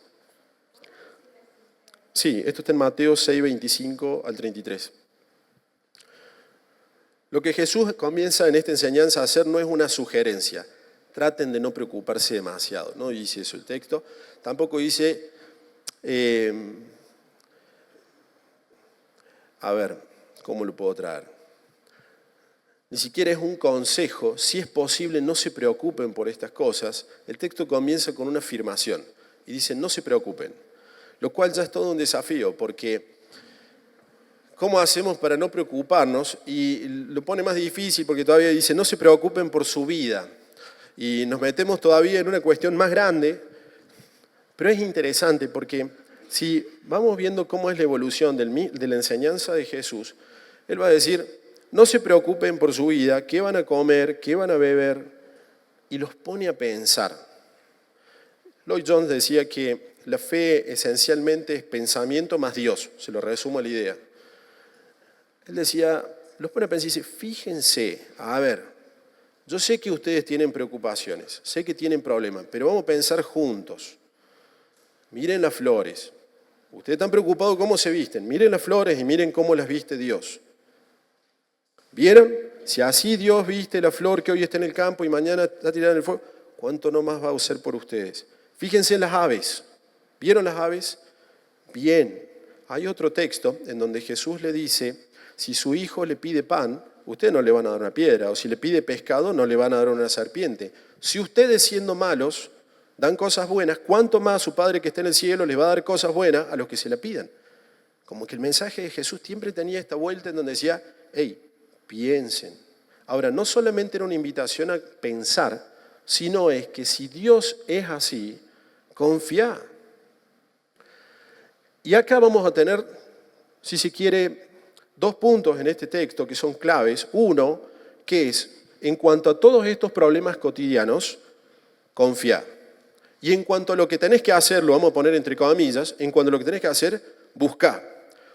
Speaker 1: Sí, esto está en Mateo 6, 25 al 33. Lo que Jesús comienza en esta enseñanza a hacer no es una sugerencia. Traten de no preocuparse demasiado. No dice eso el texto. Tampoco dice, a ver, ¿cómo lo puedo traer? Ni siquiera es un consejo. Si es posible, no se preocupen por estas cosas. El texto comienza con una afirmación y dice, no se preocupen. Lo cual ya es todo un desafío, porque ¿cómo hacemos para no preocuparnos? Y lo pone más difícil porque todavía dice, no se preocupen por su vida. Y nos metemos todavía en una cuestión más grande, pero es interesante porque si vamos viendo cómo es la evolución de la enseñanza de Jesús, Él va a decir, no se preocupen por su vida, qué van a comer, qué van a beber, y los pone a pensar. Lloyd Jones decía que la fe esencialmente es pensamiento más Dios, se lo resumo la idea. Él decía, los pone a pensar y dice, fíjense, a ver, yo sé que ustedes tienen preocupaciones, sé que tienen problemas, pero vamos a pensar juntos. Miren las flores. Ustedes están preocupados cómo se visten. Miren las flores y miren cómo las viste Dios. ¿Vieron? Si así Dios viste la flor que hoy está en el campo y mañana está tirada en el fuego, ¿cuánto no más va a hacer por ustedes? Fíjense en las aves. ¿Vieron las aves? Bien. Hay otro texto en donde Jesús le dice, si su hijo le pide pan, ustedes no le van a dar una piedra, o si le pide pescado, no le van a dar una serpiente. Si ustedes siendo malos dan cosas buenas, ¿cuánto más su Padre que está en el cielo les va a dar cosas buenas a los que se la pidan? Como que el mensaje de Jesús siempre tenía esta vuelta en donde decía, hey, piensen. Ahora, no solamente era una invitación a pensar, sino es que si Dios es así, confía. Y acá vamos a tener, si se quiere, dos puntos en este texto que son claves. Uno, que es, en cuanto a todos estos problemas cotidianos, confía. Y en cuanto a lo que tenés que hacer, lo vamos a poner entre comillas, en cuanto a lo que tenés que hacer, buscá.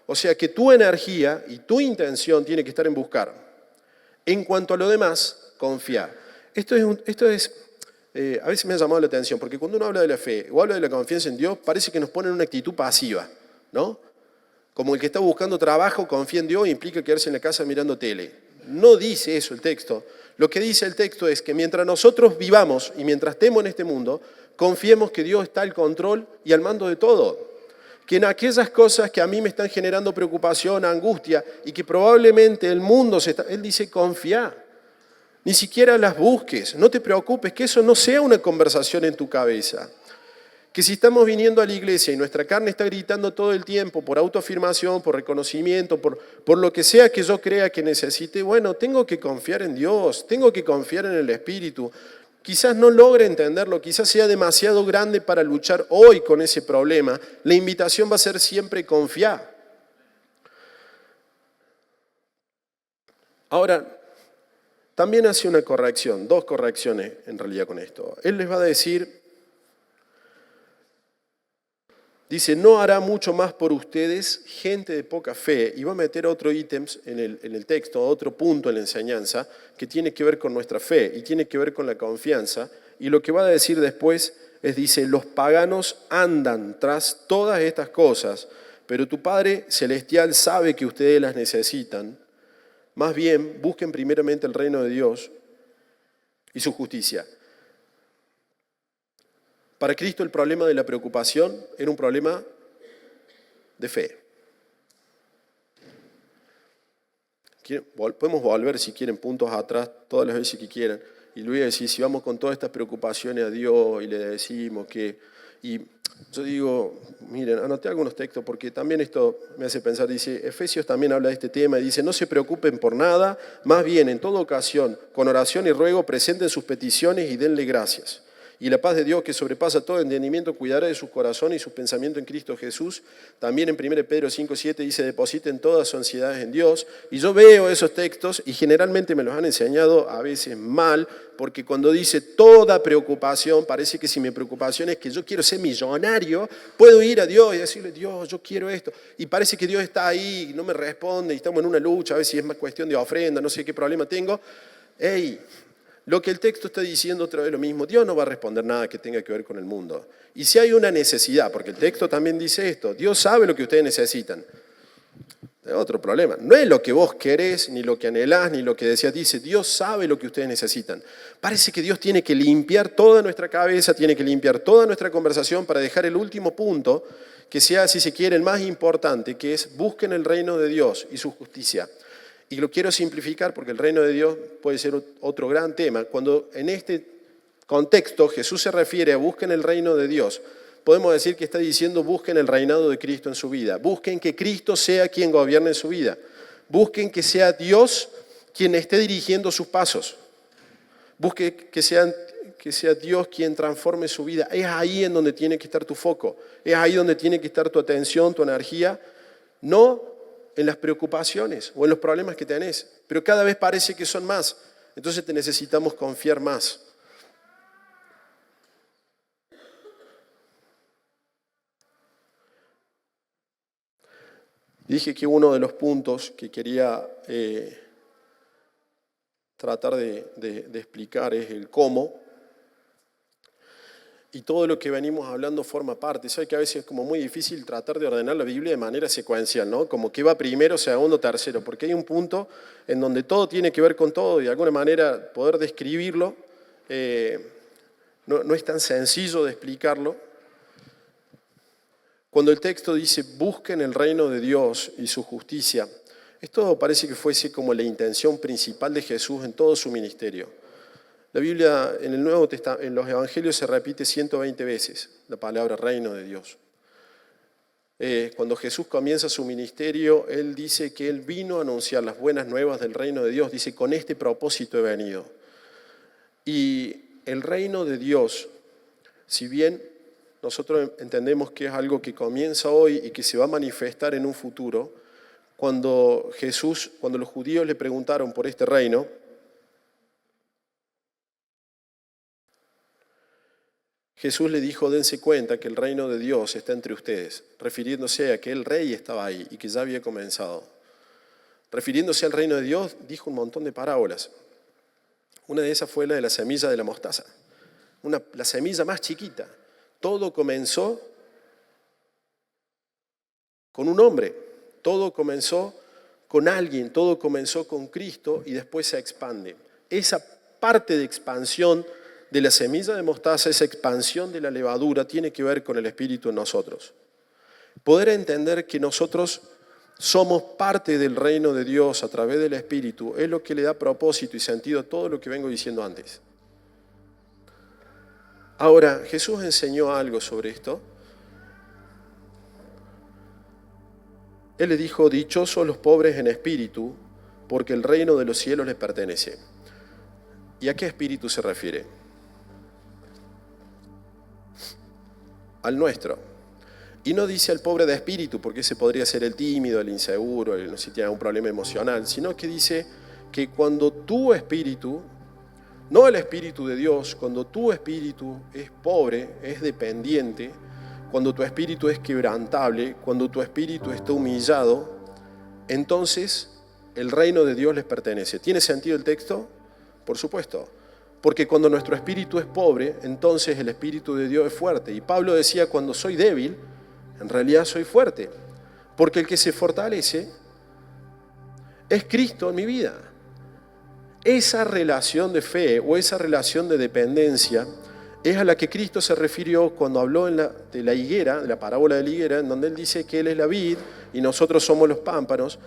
Speaker 1: O sea que tu energía y tu intención tiene que estar en buscar. En cuanto a lo demás, confía. Esto es a veces me ha llamado la atención, porque cuando uno habla de la fe o habla de la confianza en Dios, parece que nos pone en una actitud pasiva, ¿no? Como el que está buscando trabajo, confía en Dios, implica quedarse en la casa mirando tele. No dice eso el texto. Lo que dice el texto es que mientras nosotros vivamos y mientras estemos en este mundo, confiemos que Dios está al control y al mando de todo. Que en aquellas cosas que a mí me están generando preocupación, angustia, y que probablemente el mundo Él dice, confía. Ni siquiera las busques, no te preocupes, que eso no sea una conversación en tu cabeza. Que si estamos viniendo a la iglesia y nuestra carne está gritando todo el tiempo por autoafirmación, por reconocimiento, por lo que sea que yo crea que necesite, bueno, tengo que confiar en Dios, tengo que confiar en el Espíritu. Quizás no logre entenderlo, quizás sea demasiado grande para luchar hoy con ese problema. La invitación va a ser siempre confiar. Ahora, también hace una corrección, dos correcciones en realidad con esto. Él les va a decir, dice, no hará mucho más por ustedes, gente de poca fe, y va a meter otro ítem en el texto, otro punto en la enseñanza, que tiene que ver con nuestra fe y tiene que ver con la confianza. Y lo que va a decir después es, dice, los paganos andan tras todas estas cosas, pero tu Padre Celestial sabe que ustedes las necesitan. Más bien, busquen primeramente el reino de Dios y su justicia. Para Cristo el problema de la preocupación era un problema de fe. Podemos volver, si quieren, puntos atrás todas las veces que quieran. Y le voy a decir, si vamos con todas estas preocupaciones a Dios y le decimos que... Y yo digo, miren, anoté algunos textos porque también esto me hace pensar, dice, Efesios también habla de este tema y dice, no se preocupen por nada, más bien en toda ocasión, con oración y ruego, presenten sus peticiones y denle gracias. Y la paz de Dios, que sobrepasa todo entendimiento, cuidará de sus corazones y sus pensamientos en Cristo Jesús. También en 1 Pedro 5:7 dice, depositen todas sus ansiedades en Dios. Y yo veo esos textos y generalmente me los han enseñado a veces mal, porque cuando dice toda preocupación, parece que si mi preocupación es que yo quiero ser millonario, puedo ir a Dios y decirle, Dios, yo quiero esto. Y parece que Dios está ahí, no me responde, y estamos en una lucha, a ver si es más cuestión de ofrenda, no sé qué problema tengo. ¡Ey! Lo que el texto está diciendo otra vez lo mismo, Dios no va a responder nada que tenga que ver con el mundo. Y si hay una necesidad, porque el texto también dice esto, Dios sabe lo que ustedes necesitan. Es otro problema. No es lo que vos querés, ni lo que anhelás, ni lo que deseas. Dice, Dios sabe lo que ustedes necesitan. Parece que Dios tiene que limpiar toda nuestra cabeza, tiene que limpiar toda nuestra conversación para dejar el último punto, que sea, si se quiere, el más importante, que es busquen el reino de Dios y su justicia. Y lo quiero simplificar porque el reino de Dios puede ser otro gran tema. Cuando en este contexto Jesús se refiere a busquen el reino de Dios, podemos decir que está diciendo busquen el reinado de Cristo en su vida. Busquen que Cristo sea quien gobierne en su vida. Busquen que sea Dios quien esté dirigiendo sus pasos. Busquen que sea Dios quien transforme su vida. Es ahí en donde tiene que estar tu foco. Es ahí donde tiene que estar tu atención, tu energía. No en las preocupaciones o en los problemas que tenés, pero cada vez parece que son más. Entonces te necesitamos confiar más. Dije que uno de los puntos que quería tratar de explicar es el cómo. Y todo lo que venimos hablando forma parte. Sabe que a veces es como muy difícil tratar de ordenar la Biblia de manera secuencial, ¿no? Como que va primero, segundo, tercero, porque hay un punto en donde todo tiene que ver con todo y de alguna manera poder describirlo no es tan sencillo de explicarlo. Cuando el texto dice busquen el reino de Dios y su justicia, esto parece que fuese como la intención principal de Jesús en todo su ministerio. La Biblia en el Nuevo Testamento, en los Evangelios se repite 120 veces la palabra reino de Dios. Cuando Jesús comienza su ministerio, Él dice que Él vino a anunciar las buenas nuevas del reino de Dios. Dice, con este propósito he venido. Y el reino de Dios, si bien nosotros entendemos que es algo que comienza hoy y que se va a manifestar en un futuro, cuando los judíos le preguntaron por este reino, Jesús le dijo, dense cuenta que el reino de Dios está entre ustedes, refiriéndose a que el rey estaba ahí y que ya había comenzado. Refiriéndose al reino de Dios, dijo un montón de parábolas. Una de esas fue la de la semilla de la mostaza, la semilla más chiquita. Todo comenzó con un hombre, todo comenzó con alguien, todo comenzó con Cristo y después se expande. Esa parte de expansión de la semilla de mostaza, esa expansión de la levadura tiene que ver con el Espíritu en nosotros. Poder entender que nosotros somos parte del reino de Dios a través del Espíritu es lo que le da propósito y sentido a todo lo que vengo diciendo antes. Ahora, Jesús enseñó algo sobre esto. Él le dijo, dichosos los pobres en espíritu, porque el reino de los cielos les pertenece. ¿Y a qué espíritu se refiere? Al nuestro. Y no dice al pobre de espíritu, porque ese podría ser el tímido, el inseguro, el no sé si tiene algún problema emocional, sino que dice que cuando tu espíritu, no el espíritu de Dios, cuando tu espíritu es pobre, es dependiente, cuando tu espíritu es quebrantable, cuando tu espíritu está humillado, entonces el reino de Dios les pertenece. ¿Tiene sentido el texto? Por supuesto. Porque cuando nuestro espíritu es pobre, entonces el espíritu de Dios es fuerte. Y Pablo decía, cuando soy débil, en realidad soy fuerte. Porque el que se fortalece es Cristo en mi vida. Esa relación de fe o esa relación de dependencia es a la que Cristo se refirió cuando habló de la higuera, de la parábola de la higuera, en donde Él dice que Él es la vid y nosotros somos los pámpanos.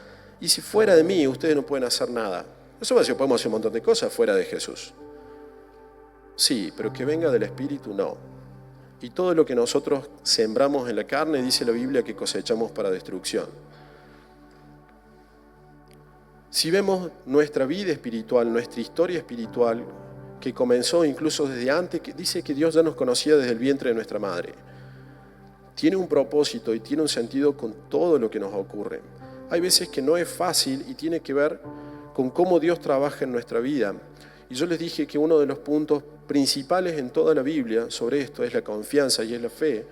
Speaker 1: Y si fuera de mí, ustedes no pueden hacer nada. Eso va a decir, podemos hacer un montón de cosas fuera de Jesús. Sí, pero que venga del Espíritu, no. Y todo lo que nosotros sembramos en la carne, dice la Biblia, que cosechamos para destrucción. Si vemos nuestra vida espiritual, nuestra historia espiritual, que comenzó incluso desde antes, que dice que Dios ya nos conocía desde el vientre de nuestra madre. Tiene un propósito y tiene un sentido con todo lo que nos ocurre. Hay veces que no es fácil y tiene que ver con cómo Dios trabaja en nuestra vida. Y yo les dije que uno de los puntos principales en toda la Biblia sobre esto es la confianza y es la fe.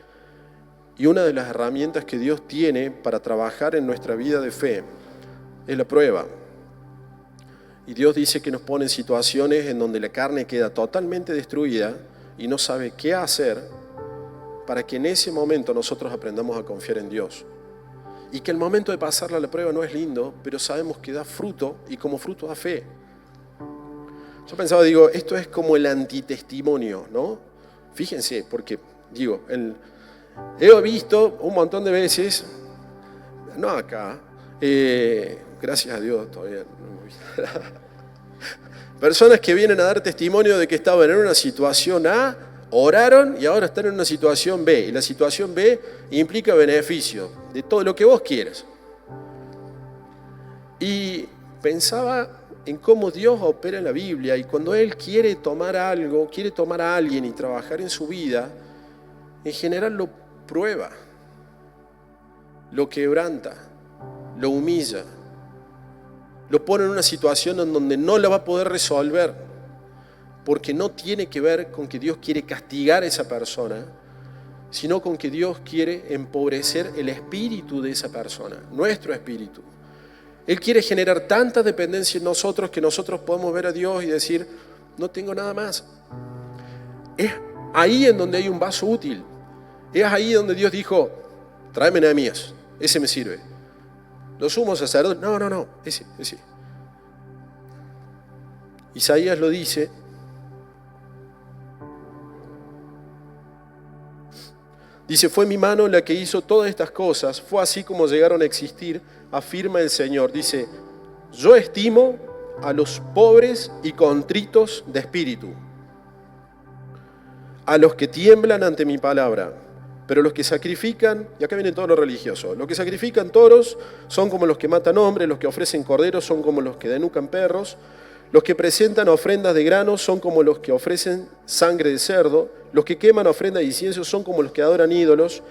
Speaker 1: Y una de las herramientas que Dios tiene para trabajar en nuestra vida de fe es la prueba. Y Dios dice que nos pone en situaciones en donde la carne queda totalmente destruida y no sabe qué hacer para que en ese momento nosotros aprendamos a confiar en Dios. Y que el momento de pasarla a la prueba no es lindo, pero sabemos que da fruto y como fruto da fe. Yo pensaba, esto es como el antitestimonio, ¿no? Fíjense, porque, he visto un montón de veces, no acá, gracias a Dios todavía no he visto, personas que vienen a dar testimonio de que estaban en una situación A, oraron y ahora están en una situación B. Y la situación B implica beneficio de todo lo que vos quieras. Y pensaba en cómo Dios opera en la Biblia y cuando Él quiere tomar algo, quiere tomar a alguien y trabajar en su vida, en general lo prueba, lo quebranta, lo humilla, lo pone en una situación en donde no la va a poder resolver, porque no tiene que ver con que Dios quiere castigar a esa persona, sino con que Dios quiere empobrecer el espíritu de esa persona, nuestro espíritu. Él quiere generar tanta dependencia en nosotros que nosotros podemos ver a Dios y decir, no tengo nada más. Es ahí en donde hay un vaso útil. Es ahí donde Dios dijo, tráeme Nehemías, ese me sirve. Los sumos sacerdotes, no, ese. Isaías lo dice. Dice, fue mi mano la que hizo todas estas cosas, fue así como llegaron a existir, afirma el Señor. Dice, yo estimo a los pobres y contritos de espíritu, a los que tiemblan ante mi palabra, pero los que sacrifican, y acá vienen todos los religiosos, los que sacrifican toros son como los que matan hombres, los que ofrecen corderos son como los que denucan perros, los que presentan ofrendas de grano son como los que ofrecen sangre de cerdo, los que queman ofrendas de incienso son como los que adoran ídolos.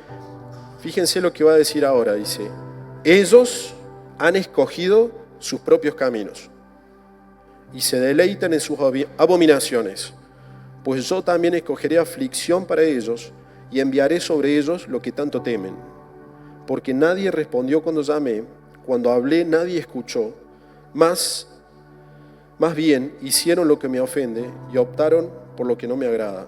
Speaker 1: Fíjense lo que va a decir ahora, dice, ellos han escogido sus propios caminos y se deleitan en sus abominaciones, pues yo también escogeré aflicción para ellos y enviaré sobre ellos lo que tanto temen, porque nadie respondió cuando llamé, cuando hablé nadie escuchó, más bien hicieron lo que me ofende y optaron por lo que no me agrada.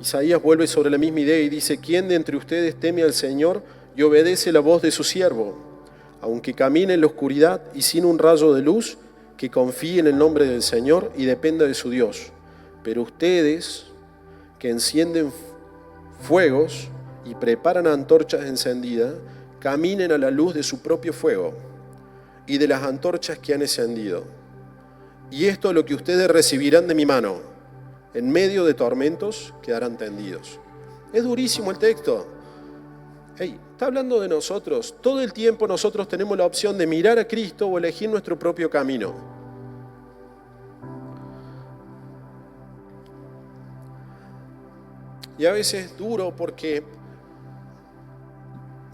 Speaker 1: Isaías vuelve sobre la misma idea y dice, ¿quién de entre ustedes teme al Señor y obedece la voz de su siervo? Aunque camine en la oscuridad y sin un rayo de luz, que confíe en el nombre del Señor y dependa de su Dios. Pero ustedes que encienden fuegos y preparan antorchas encendidas, caminen a la luz de su propio fuego y de las antorchas que han encendido. Y esto es lo que ustedes recibirán de mi mano. En medio de tormentos quedarán tendidos. Es durísimo el texto. Está hablando de nosotros. Todo el tiempo nosotros tenemos la opción de mirar a Cristo o elegir nuestro propio camino. Y a veces es duro porque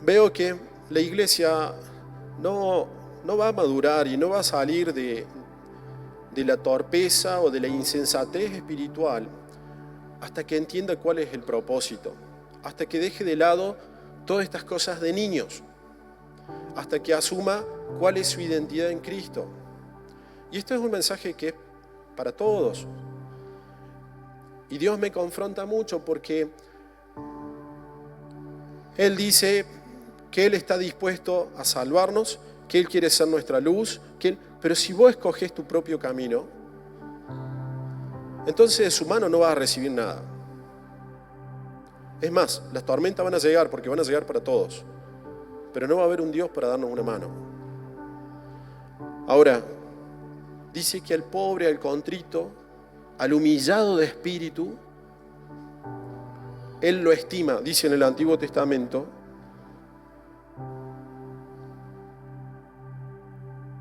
Speaker 1: veo que la iglesia no va a madurar y no va a salir de la torpeza o de la insensatez espiritual hasta que entienda cuál es el propósito, hasta que deje de lado todas estas cosas de niños, hasta que asuma cuál es su identidad en Cristo. Y esto es un mensaje que es para todos. Y Dios me confronta mucho porque Él dice que Él está dispuesto a salvarnos, que Él quiere ser nuestra luz, pero si vos escogés tu propio camino, entonces de su mano no vas a recibir nada. Es más, las tormentas van a llegar porque van a llegar para todos, pero no va a haber un Dios para darnos una mano. Ahora, dice que al pobre, al contrito, al humillado de espíritu, Él lo estima, dice en el Antiguo Testamento.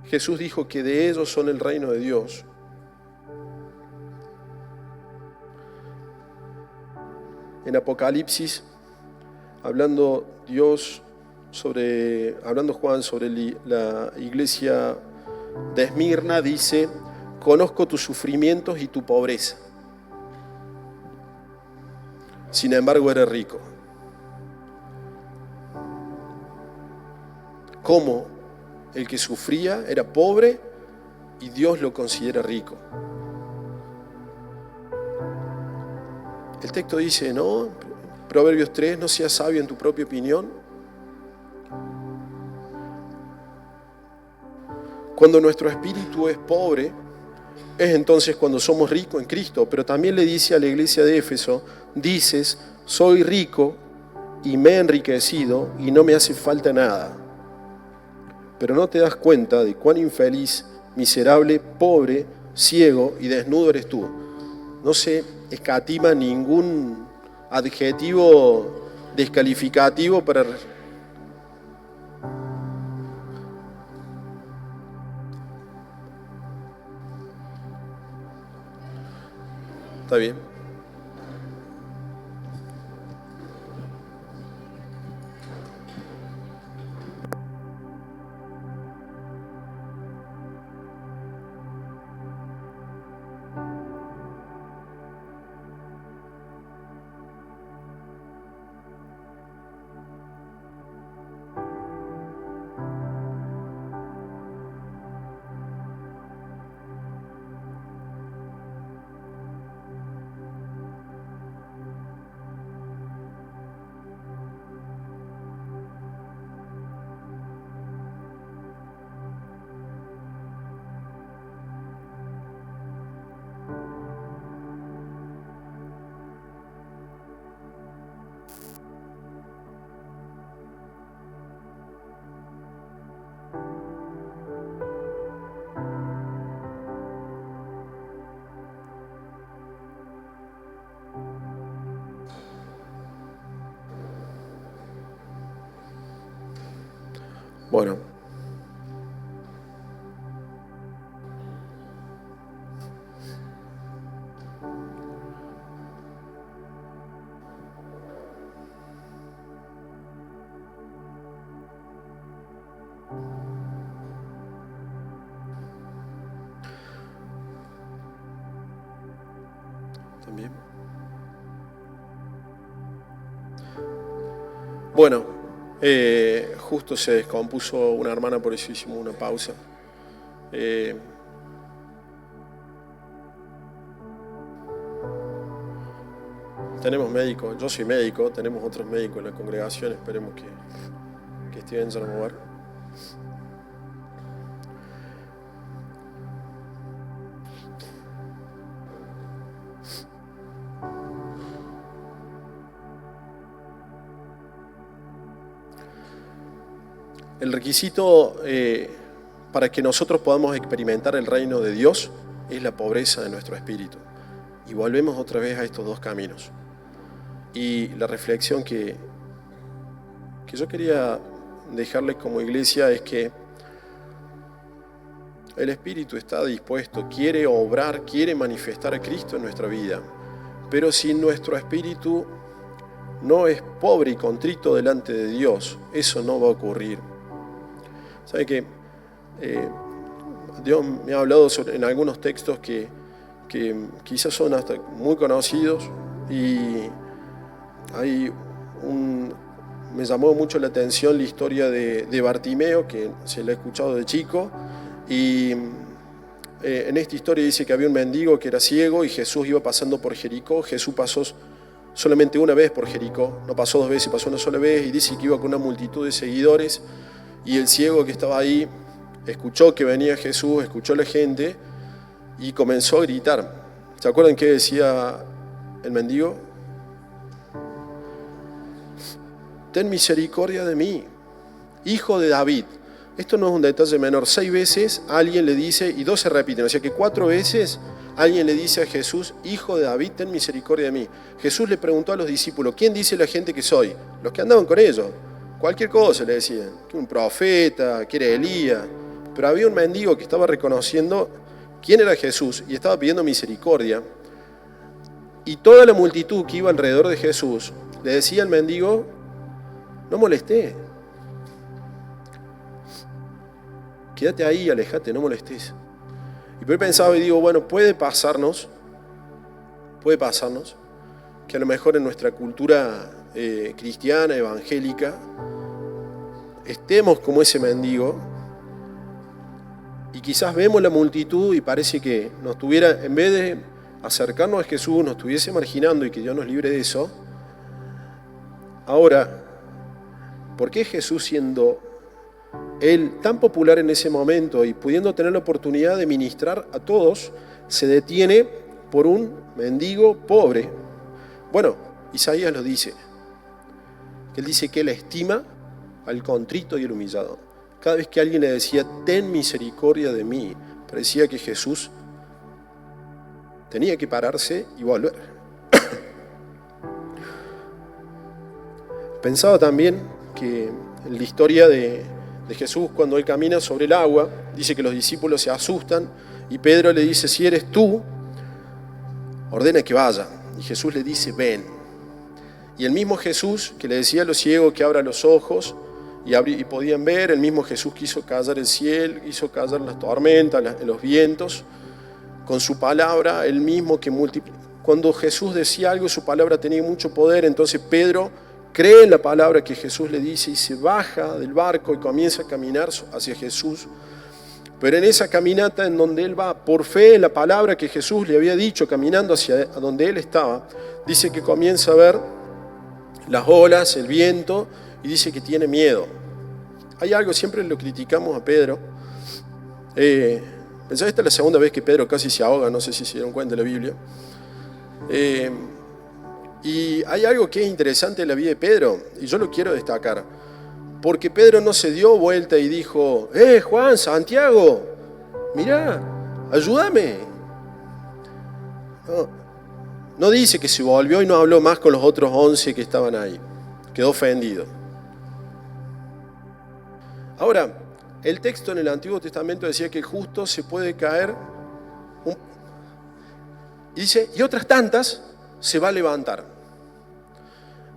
Speaker 1: Jesús dijo que de ellos son el reino de Dios. en Apocalipsis, hablando Juan sobre la iglesia de Esmirna, dice: conozco tus sufrimientos y tu pobreza. Sin embargo, eres rico. Cómo el que sufría era pobre y Dios lo considera rico. El texto dice, ¿no? Proverbios 3, no seas sabio en tu propia opinión. Cuando nuestro espíritu es pobre, es entonces cuando somos ricos en Cristo. Pero también le dice a la iglesia de Éfeso, dices, soy rico y me he enriquecido y no me hace falta nada. Pero no te das cuenta de cuán infeliz, miserable, pobre, ciego y desnudo eres tú. No se escatima ningún adjetivo descalificativo para... ¿Está bien? Bueno. También. Bueno. Justo se descompuso una hermana, por eso hicimos una pausa. Tenemos médicos, yo soy médico, tenemos otros médicos en la congregación, esperemos que Steven se va a mover. El requisito para que nosotros podamos experimentar el reino de Dios es la pobreza de nuestro espíritu. Y volvemos otra vez a estos dos caminos. Y la reflexión que yo quería dejarles como iglesia es que el Espíritu está dispuesto, quiere obrar, quiere manifestar a Cristo en nuestra vida. Pero si nuestro espíritu no es pobre y contrito delante de Dios, eso no va a ocurrir. ¿Sabe qué? Dios me ha hablado en algunos textos que quizás son hasta muy conocidos y me llamó mucho la atención la historia de Bartimeo, que se la he escuchado de chico, y en esta historia dice que había un mendigo que era ciego y Jesús iba pasando por Jericó. Jesús pasó solamente una vez por Jericó, no pasó dos veces, pasó una sola vez, y dice que iba con una multitud de seguidores. Y el ciego que estaba ahí escuchó que venía Jesús, escuchó a la gente y comenzó a gritar. ¿Se acuerdan qué decía el mendigo? Ten misericordia de mí, hijo de David. Esto no es un detalle menor. 6 veces alguien le dice, y 2 se repiten, o sea que 4 veces alguien le dice a Jesús, hijo de David, ten misericordia de mí. Jesús le preguntó a los discípulos, ¿quién dice la gente que soy? Los que andaban con ellos. Cualquier cosa le decían, que un profeta, que era Elías. Pero había un mendigo que estaba reconociendo quién era Jesús y estaba pidiendo misericordia. Y toda la multitud que iba alrededor de Jesús le decía al mendigo, no molestes. Quédate ahí, alejate, no molestes. Y yo pensaba y digo, bueno, puede pasarnos que a lo mejor en nuestra cultura cristiana, evangélica, estemos como ese mendigo y quizás vemos la multitud y parece que nos tuviera, en vez de acercarnos a Jesús, nos estuviese marginando y que Dios nos libre de eso. Ahora, ¿por qué Jesús, siendo Él tan popular en ese momento y pudiendo tener la oportunidad de ministrar a todos, se detiene por un mendigo pobre? Bueno, Isaías lo dice, que Él dice que Él estima al contrito y al humillado. Cada vez que alguien le decía, ten misericordia de mí, parecía que Jesús tenía que pararse y volver. Pensaba también que en la historia de Jesús, cuando Él camina sobre el agua, dice que los discípulos se asustan y Pedro le dice, si eres tú, ordena que vaya. Y Jesús le dice, ven. Y el mismo Jesús que le decía a los ciegos que abra los ojos y podían ver, el mismo Jesús quiso callar el cielo, hizo callar las tormentas, los vientos, con su palabra, el mismo que multiplica. Cuando Jesús decía algo, su palabra tenía mucho poder, entonces Pedro cree en la palabra que Jesús le dice y se baja del barco y comienza a caminar hacia Jesús. Pero en esa caminata en donde él va, por fe en la palabra que Jesús le había dicho, caminando hacia donde él estaba, dice que comienza a ver las olas, el viento, y dice que tiene miedo. Hay algo, siempre lo criticamos a Pedro. Esta es la segunda vez que Pedro casi se ahoga, no sé si se dieron cuenta de la Biblia. Y hay algo que es interesante en la vida de Pedro, y yo lo quiero destacar, porque Pedro no se dio vuelta y dijo, Juan, Santiago, mirá, ayúdame. No dice que se volvió y no habló más con los otros 11 que estaban ahí, quedó ofendido. Ahora, el texto en el Antiguo Testamento decía que el justo se puede caer, y dice, y otras tantas se va a levantar.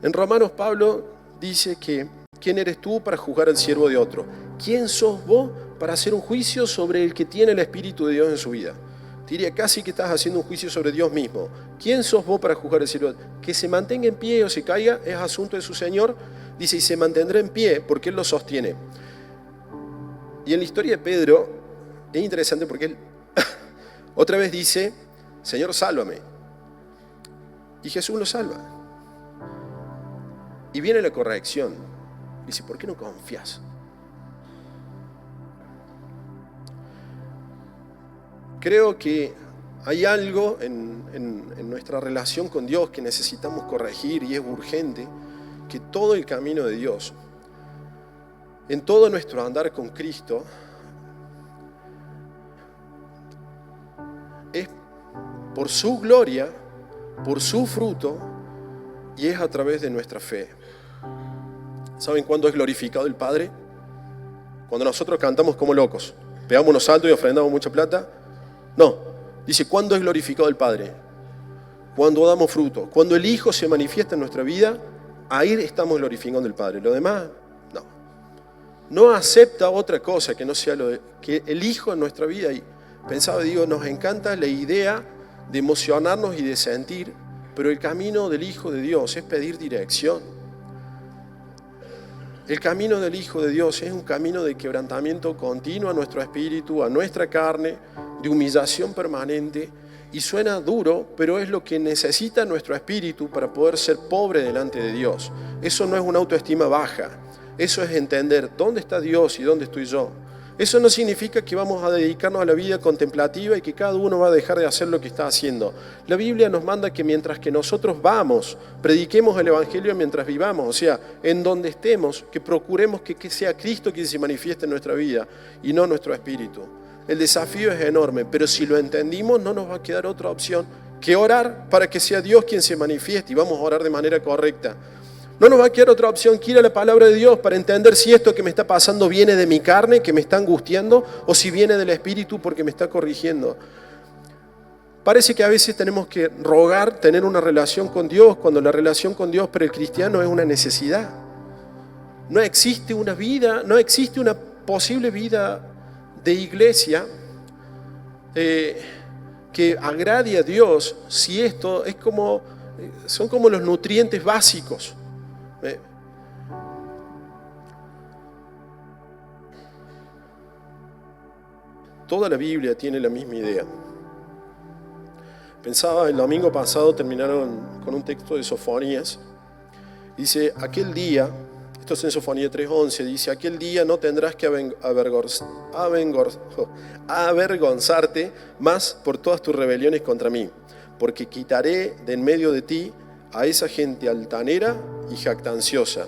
Speaker 1: En Romanos Pablo dice que ¿quién eres tú para juzgar al siervo de otro? ¿Quién sos vos para hacer un juicio sobre el que tiene el Espíritu de Dios en su vida? Te diría casi que estás haciendo un juicio sobre Dios mismo. ¿Quién sos vos para juzgar al siervo de otro? Que se mantenga en pie o se caiga es asunto de su Señor. Dice, y se mantendrá en pie porque Él lo sostiene. Y en la historia de Pedro es interesante porque él otra vez dice, Señor, sálvame. Y Jesús lo salva. Y viene la corrección. Dice, ¿por qué no confías? Creo que hay algo en nuestra relación con Dios que necesitamos corregir y es urgente, que todo el camino de Dios, en todo nuestro andar con Cristo, es por su gloria, por su fruto, y es a través de nuestra fe. ¿Saben cuándo es glorificado el Padre? Cuando nosotros cantamos como locos, pegamos unos saltos y ofrendamos mucha plata. No, dice, ¿cuándo es glorificado el Padre? Cuando damos fruto. Cuando el Hijo se manifiesta en nuestra vida, ahí estamos glorificando al Padre. Lo demás, no. No acepta otra cosa que no sea que el Hijo en nuestra vida. Y pensaba, digo, nos encanta la idea de emocionarnos y de sentir, pero el camino del Hijo de Dios es pedir dirección. El camino del Hijo de Dios es un camino de quebrantamiento continuo a nuestro espíritu, a nuestra carne, de humillación permanente, y suena duro, pero es lo que necesita nuestro espíritu para poder ser pobre delante de Dios. Eso no es una autoestima baja, eso es entender dónde está Dios y dónde estoy yo. Eso no significa que vamos a dedicarnos a la vida contemplativa y que cada uno va a dejar de hacer lo que está haciendo. La Biblia nos manda que mientras que nosotros vamos, prediquemos el Evangelio mientras vivamos, o sea, en donde estemos, que procuremos que sea Cristo quien se manifieste en nuestra vida y no nuestro espíritu. El desafío es enorme, pero si lo entendimos no nos va a quedar otra opción que orar para que sea Dios quien se manifieste y vamos a orar de manera correcta. No nos va a quedar otra opción que ir a la palabra de Dios para entender si esto que me está pasando viene de mi carne, que me está angustiando, o si viene del Espíritu porque me está corrigiendo. Parece que a veces tenemos que rogar tener una relación con Dios, cuando la relación con Dios para el cristiano es una necesidad. No existe una vida, no existe una posible vida de iglesia que agrade a Dios si esto es son como los nutrientes básicos. Toda la Biblia tiene la misma idea. Pensaba, el domingo pasado terminaron con un texto de Sofonías. Dice, aquel día, esto es en Sofonía 3:11, dice, aquel día no tendrás que avergonzarte más por todas tus rebeliones contra mí, porque quitaré de en medio de ti a esa gente altanera y jactanciosa.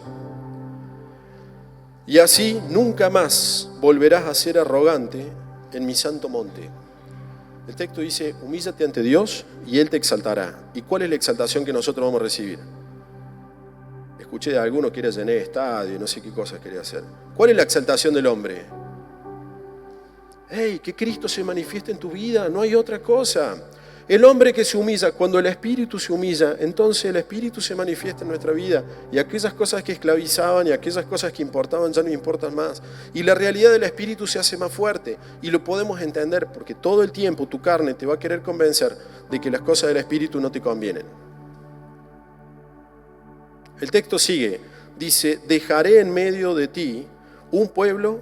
Speaker 1: Y así nunca más volverás a ser arrogante en mi santo monte. El texto dice, humíllate ante Dios y Él te exaltará. ¿Y cuál es la exaltación que nosotros vamos a recibir? Escuché de alguno que era llenar estadio, no sé qué cosas quería hacer. ¿Cuál es la exaltación del hombre? ¡Hey! Que Cristo se manifieste en tu vida, no hay otra cosa. El hombre que se humilla, cuando el Espíritu se humilla, entonces el Espíritu se manifiesta en nuestra vida y aquellas cosas que esclavizaban y aquellas cosas que importaban ya no importan más. Y la realidad del Espíritu se hace más fuerte y lo podemos entender porque todo el tiempo tu carne te va a querer convencer de que las cosas del Espíritu no te convienen. El texto sigue, dice, dejaré en medio de ti un pueblo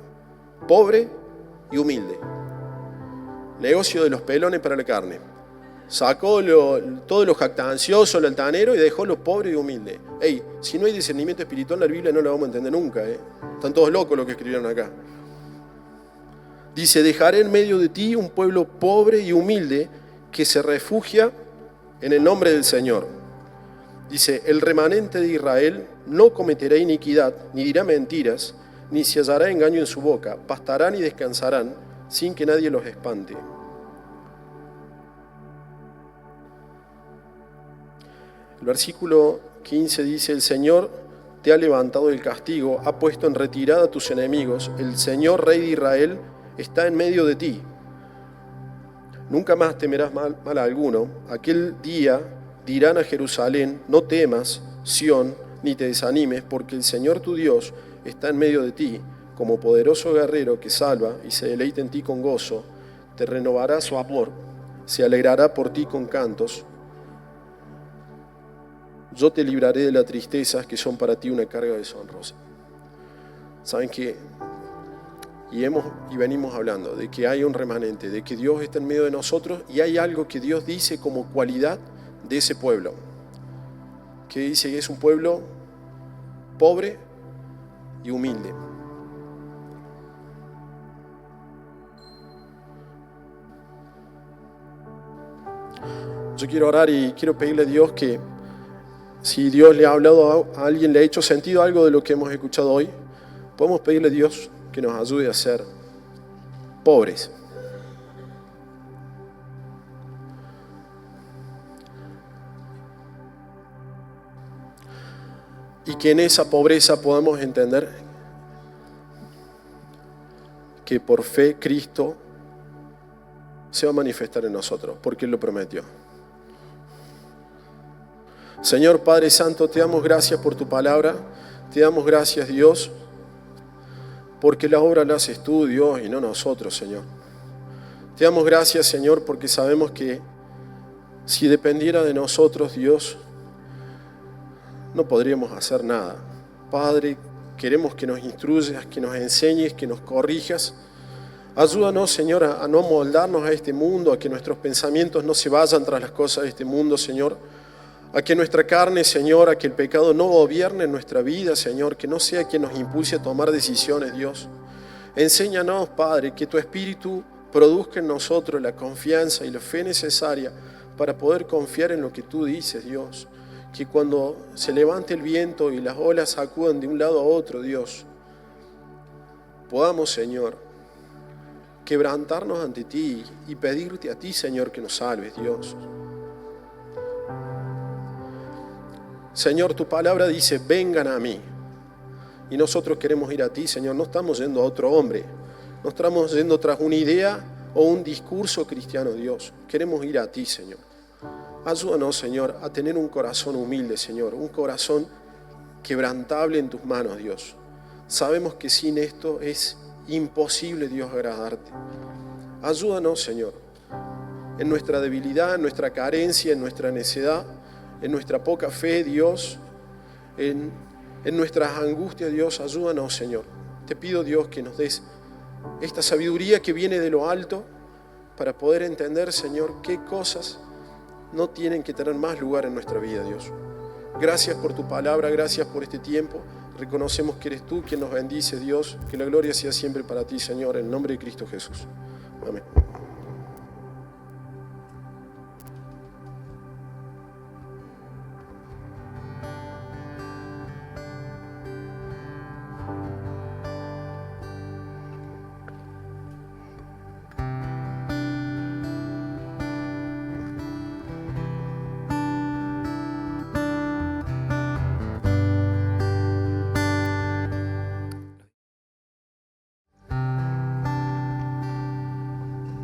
Speaker 1: pobre y humilde. Negocio de los pelones para la carne. Sacó todo lo jactancioso, lo altanero y dejó lo pobre y humilde. Ey, si no hay discernimiento espiritual, la Biblia no la vamos a entender nunca. Están todos locos los que escribieron acá. Dice, dejaré en medio de ti un pueblo pobre y humilde que se refugia en el nombre del Señor. Dice, el remanente de Israel no cometerá iniquidad, ni dirá mentiras, ni se hallará engaño en su boca. Pastarán y descansarán sin que nadie los espante. El versículo 15 dice, el Señor te ha levantado del castigo, ha puesto en retirada a tus enemigos, el Señor Rey de Israel está en medio de ti. Nunca más temerás mal a alguno. Aquel día dirán a Jerusalén, no temas, Sión, ni te desanimes, porque el Señor tu Dios está en medio de ti, como poderoso guerrero que salva y se deleita en ti con gozo, te renovará su amor, se alegrará por ti con cantos. Yo te libraré de las tristezas que son para ti una carga deshonrosa. ¿Saben qué? Y venimos hablando de que hay un remanente, de que Dios está en medio de nosotros y hay algo que Dios dice como cualidad de ese pueblo. Que dice que es un pueblo pobre y humilde. Yo quiero orar y quiero pedirle a Dios que si Dios le ha hablado a alguien, le ha hecho sentido algo de lo que hemos escuchado hoy, podemos pedirle a Dios que nos ayude a ser pobres. Y que en esa pobreza podamos entender que por fe Cristo se va a manifestar en nosotros, porque Él lo prometió. Señor Padre Santo, te damos gracias por tu palabra, te damos gracias, Dios, porque la obra la haces tú, Dios, y no nosotros, Señor. Te damos gracias, Señor, porque sabemos que si dependiera de nosotros, Dios, no podríamos hacer nada. Padre, queremos que nos instruyas, que nos enseñes, que nos corrijas. Ayúdanos, Señor, a no moldarnos a este mundo, a que nuestros pensamientos no se vayan tras las cosas de este mundo, Señor. A que nuestra carne, Señor, a que el pecado no gobierne en nuestra vida, Señor, que no sea quien nos impulse a tomar decisiones, Dios. Enséñanos, Padre, que tu Espíritu produzca en nosotros la confianza y la fe necesaria para poder confiar en lo que tú dices, Dios. Que cuando se levante el viento y las olas sacudan de un lado a otro, Dios, podamos, Señor, quebrantarnos ante ti y pedirte a ti, Señor, que nos salves, Dios. Señor, tu palabra dice, vengan a mí. Y nosotros queremos ir a ti, Señor. No estamos yendo a otro hombre. No estamos yendo tras una idea o un discurso cristiano, Dios. Queremos ir a ti, Señor. Ayúdanos, Señor, a tener un corazón humilde, Señor, un corazón quebrantable en tus manos, Dios. Sabemos que sin esto es imposible, Dios, agradarte. Ayúdanos, Señor, en nuestra debilidad, en nuestra carencia, en nuestra necedad, en nuestra poca fe, Dios, en nuestras angustias, Dios, ayúdanos, Señor. Te pido, Dios, que nos des esta sabiduría que viene de lo alto para poder entender, Señor, qué cosas no tienen que tener más lugar en nuestra vida, Dios. Gracias por tu palabra, gracias por este tiempo. Reconocemos que eres tú quien nos bendice, Dios. Que la gloria sea siempre para ti, Señor, en el nombre de Cristo Jesús. Amén.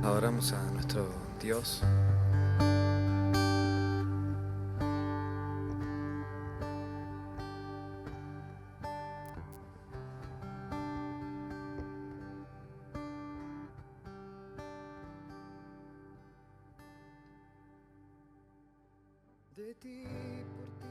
Speaker 2: Adoramos a nuestro Dios. De ti, por ti.